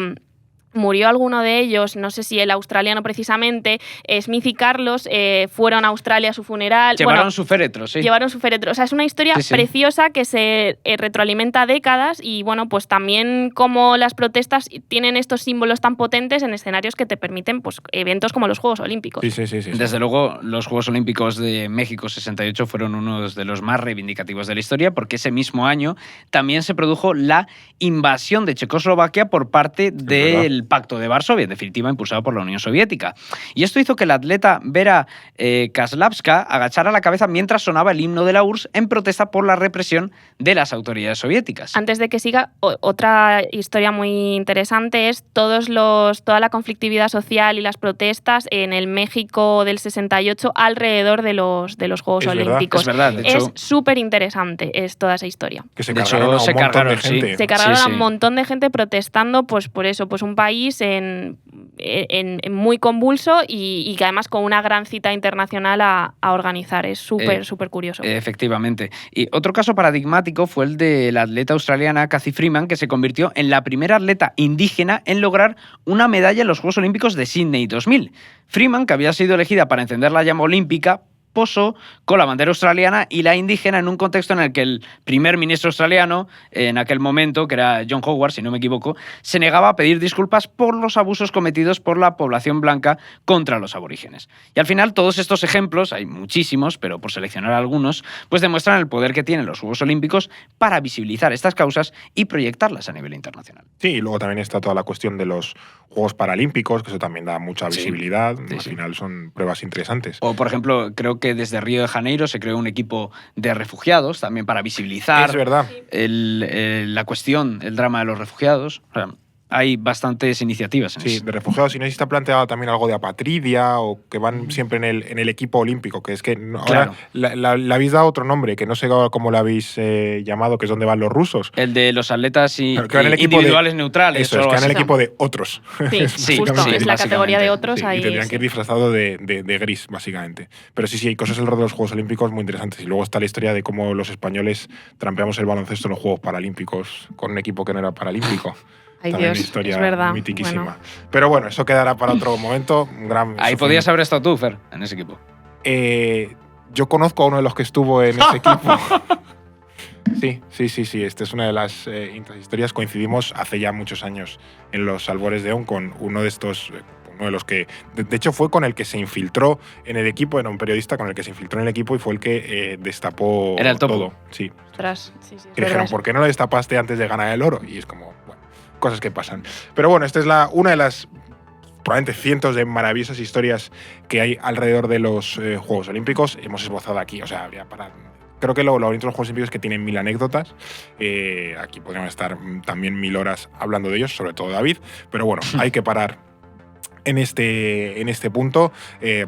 murió alguno de ellos, no sé si el australiano precisamente, Smith y Carlos fueron a Australia a su funeral. Llevaron su féretro, sí. Llevaron su féretro. O sea, es una historia Sí, sí. preciosa que se retroalimenta décadas y, bueno, pues también como las protestas tienen estos símbolos tan potentes en escenarios que te permiten, pues, eventos como los Juegos Olímpicos. Sí. Desde luego, los Juegos Olímpicos de México 68 fueron uno de los más reivindicativos de la historia porque ese mismo año también se produjo la invasión de Checoslovaquia por parte del Pacto de Varsovia, en definitiva impulsado por la Unión Soviética. Y esto hizo que la atleta Vera Kaslavska agachara la cabeza mientras sonaba el himno de la URSS en protesta por la represión de las autoridades soviéticas. Antes de que siga, otra historia muy interesante es toda la conflictividad social y las protestas en el México del 68 alrededor de los Juegos Es verdad, Olímpicos. es verdad, de hecho- Es súper interesante es toda esa historia. Que se De hecho, cargaron a un se montón cargaron, de sí. gente. Se cargaron Sí, a sí. un montón de gente protestando, pues por eso, pues un país en muy convulso y que además con una gran cita internacional a organizar. Es súper curioso. Efectivamente. Y otro caso paradigmático fue el de la atleta australiana Cathy Freeman, que se convirtió en la primera atleta indígena en lograr una medalla en los Juegos Olímpicos de Sydney 2000. Freeman, que había sido elegida para encender la llama olímpica, posó con la bandera australiana y la indígena en un contexto en el que el primer ministro australiano, en aquel momento, que era John Howard, si no me equivoco, se negaba a pedir disculpas por los abusos cometidos por la población blanca contra los aborígenes. Y al final todos estos ejemplos, hay muchísimos, pero por seleccionar algunos, pues demuestran el poder que tienen los Juegos Olímpicos para visibilizar estas causas y proyectarlas a nivel internacional. Sí, y luego también está toda la cuestión de los Juegos Paralímpicos, que eso también da mucha Sí. visibilidad. Sí, Al sí. final son pruebas interesantes. O, por ejemplo, creo que desde Río de Janeiro se creó un equipo de refugiados también para visibilizar Es verdad. la cuestión, el drama de los refugiados. O sea, hay bastantes iniciativas en Sí, eso. de refugiados. Y no sé si está planteado también algo de apatridia o que van siempre en el equipo olímpico, que es que ahora Claro. le habéis dado otro nombre, que no sé cómo lo habéis llamado, que es donde van los rusos. El de los atletas Claro, que van en el equipo individuales neutrales. Eso, o es algo que van en el así. equipo de otros. Sí, Sí, justo, sí, es la categoría de básicamente. otros Sí, ahí. y tendrían que ir disfrazados de gris, básicamente. Pero sí, hay cosas alrededor de los Juegos Olímpicos muy interesantes. Y luego está la historia de cómo los españoles trampeamos el baloncesto en los Juegos Paralímpicos con un equipo que no era paralímpico. Ay, También Dios, una historia es verdad. mitiquísima. Bueno. Pero bueno, eso quedará para otro momento. Ahí podías haber estado tú, Fer, en ese equipo. Yo conozco a uno de los que estuvo en ese equipo. Sí. Esta es una de las historias. Coincidimos hace ya muchos años en los albores de ON con uno de estos. Uno de los que. De hecho, fue con el que se infiltró en el equipo. Era un periodista con el que se infiltró en el equipo y fue el que destapó Era el topo. todo. Sí. Ostras, sí, es Que verdad. dijeron, ¿por qué no lo destapaste antes de ganar el oro? Y es como, bueno, cosas que pasan. Pero bueno, esta es una de las probablemente cientos de maravillosas historias que hay alrededor de los Juegos Olímpicos. Hemos esbozado aquí, o sea, ya para. Creo que lo bonito de los Juegos Olímpicos es que tienen 1000 anécdotas. Aquí podríamos estar también 1000 horas hablando de ellos, sobre todo David. Pero bueno, hay que parar en este punto,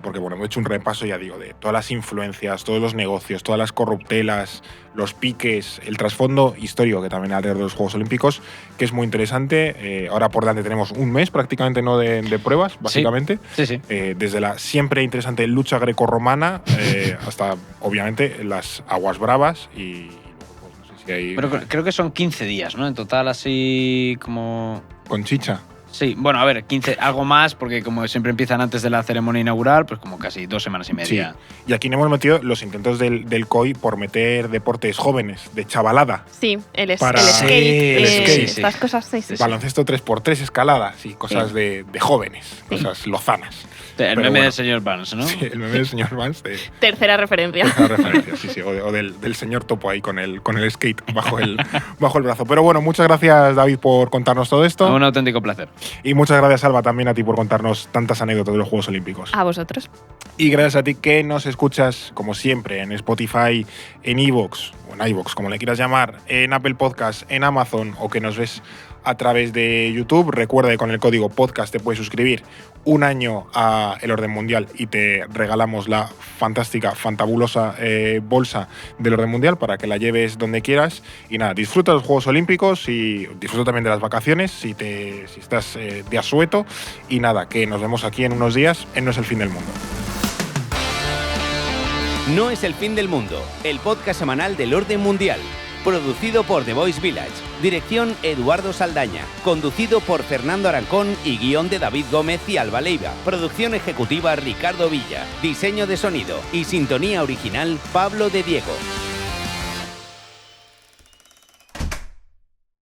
porque bueno, hemos hecho un repaso, ya digo, de todas las influencias, todos los negocios, todas las corruptelas, los piques, el trasfondo histórico que también hay alrededor de los Juegos Olímpicos, que es muy interesante. Ahora por delante tenemos un mes prácticamente no de pruebas, básicamente. Sí. Desde la siempre interesante lucha grecorromana hasta, obviamente, las aguas bravas y pues, no sé si hay. Pero creo que son 15 días, ¿no? En total, así como. Con chicha. Sí, bueno, a ver, 15, algo más, porque como siempre empiezan antes de la ceremonia inaugural, pues como casi 2 semanas y media. Sí. Y aquí no hemos metido los intentos del COI por meter deportes jóvenes, de chavalada. Sí, el Para- skate, el skate. estas cosas, sí. Baloncesto 3x3, escalada, sí, cosas de jóvenes, Sí. cosas lozanas. El Pero meme bueno. del señor Barnes, ¿no? Sí, el meme del señor Vance de Tercera referencia. esa referencia, sí, o del señor Topo ahí con el skate bajo el brazo. Pero bueno, muchas gracias, David, por contarnos todo esto. Un auténtico placer. Y muchas gracias, Alba, también a ti por contarnos tantas anécdotas de los Juegos Olímpicos. A vosotros. Y gracias a ti que nos escuchas, como siempre, en Spotify, en iVoox, o en iVoox, como le quieras llamar, en Apple Podcast, en Amazon, o que nos ves a través de YouTube. Recuerda que con el código podcast te puedes suscribir 1 año a El Orden Mundial y te regalamos la fantástica, fantabulosa bolsa del Orden Mundial para que la lleves donde quieras. Y nada, disfruta de los Juegos Olímpicos y disfruta también de las vacaciones si estás de asueto. Y nada, que nos vemos aquí en unos días en No es el fin del mundo. No es el fin del mundo, el podcast semanal del Orden Mundial. Producido por The Voice Village. Dirección Eduardo Saldaña. Conducido por Fernando Arancón y guión de David Gómez y Alba Leiva. Producción ejecutiva Ricardo Villa. Diseño de sonido y sintonía original Pablo de Diego.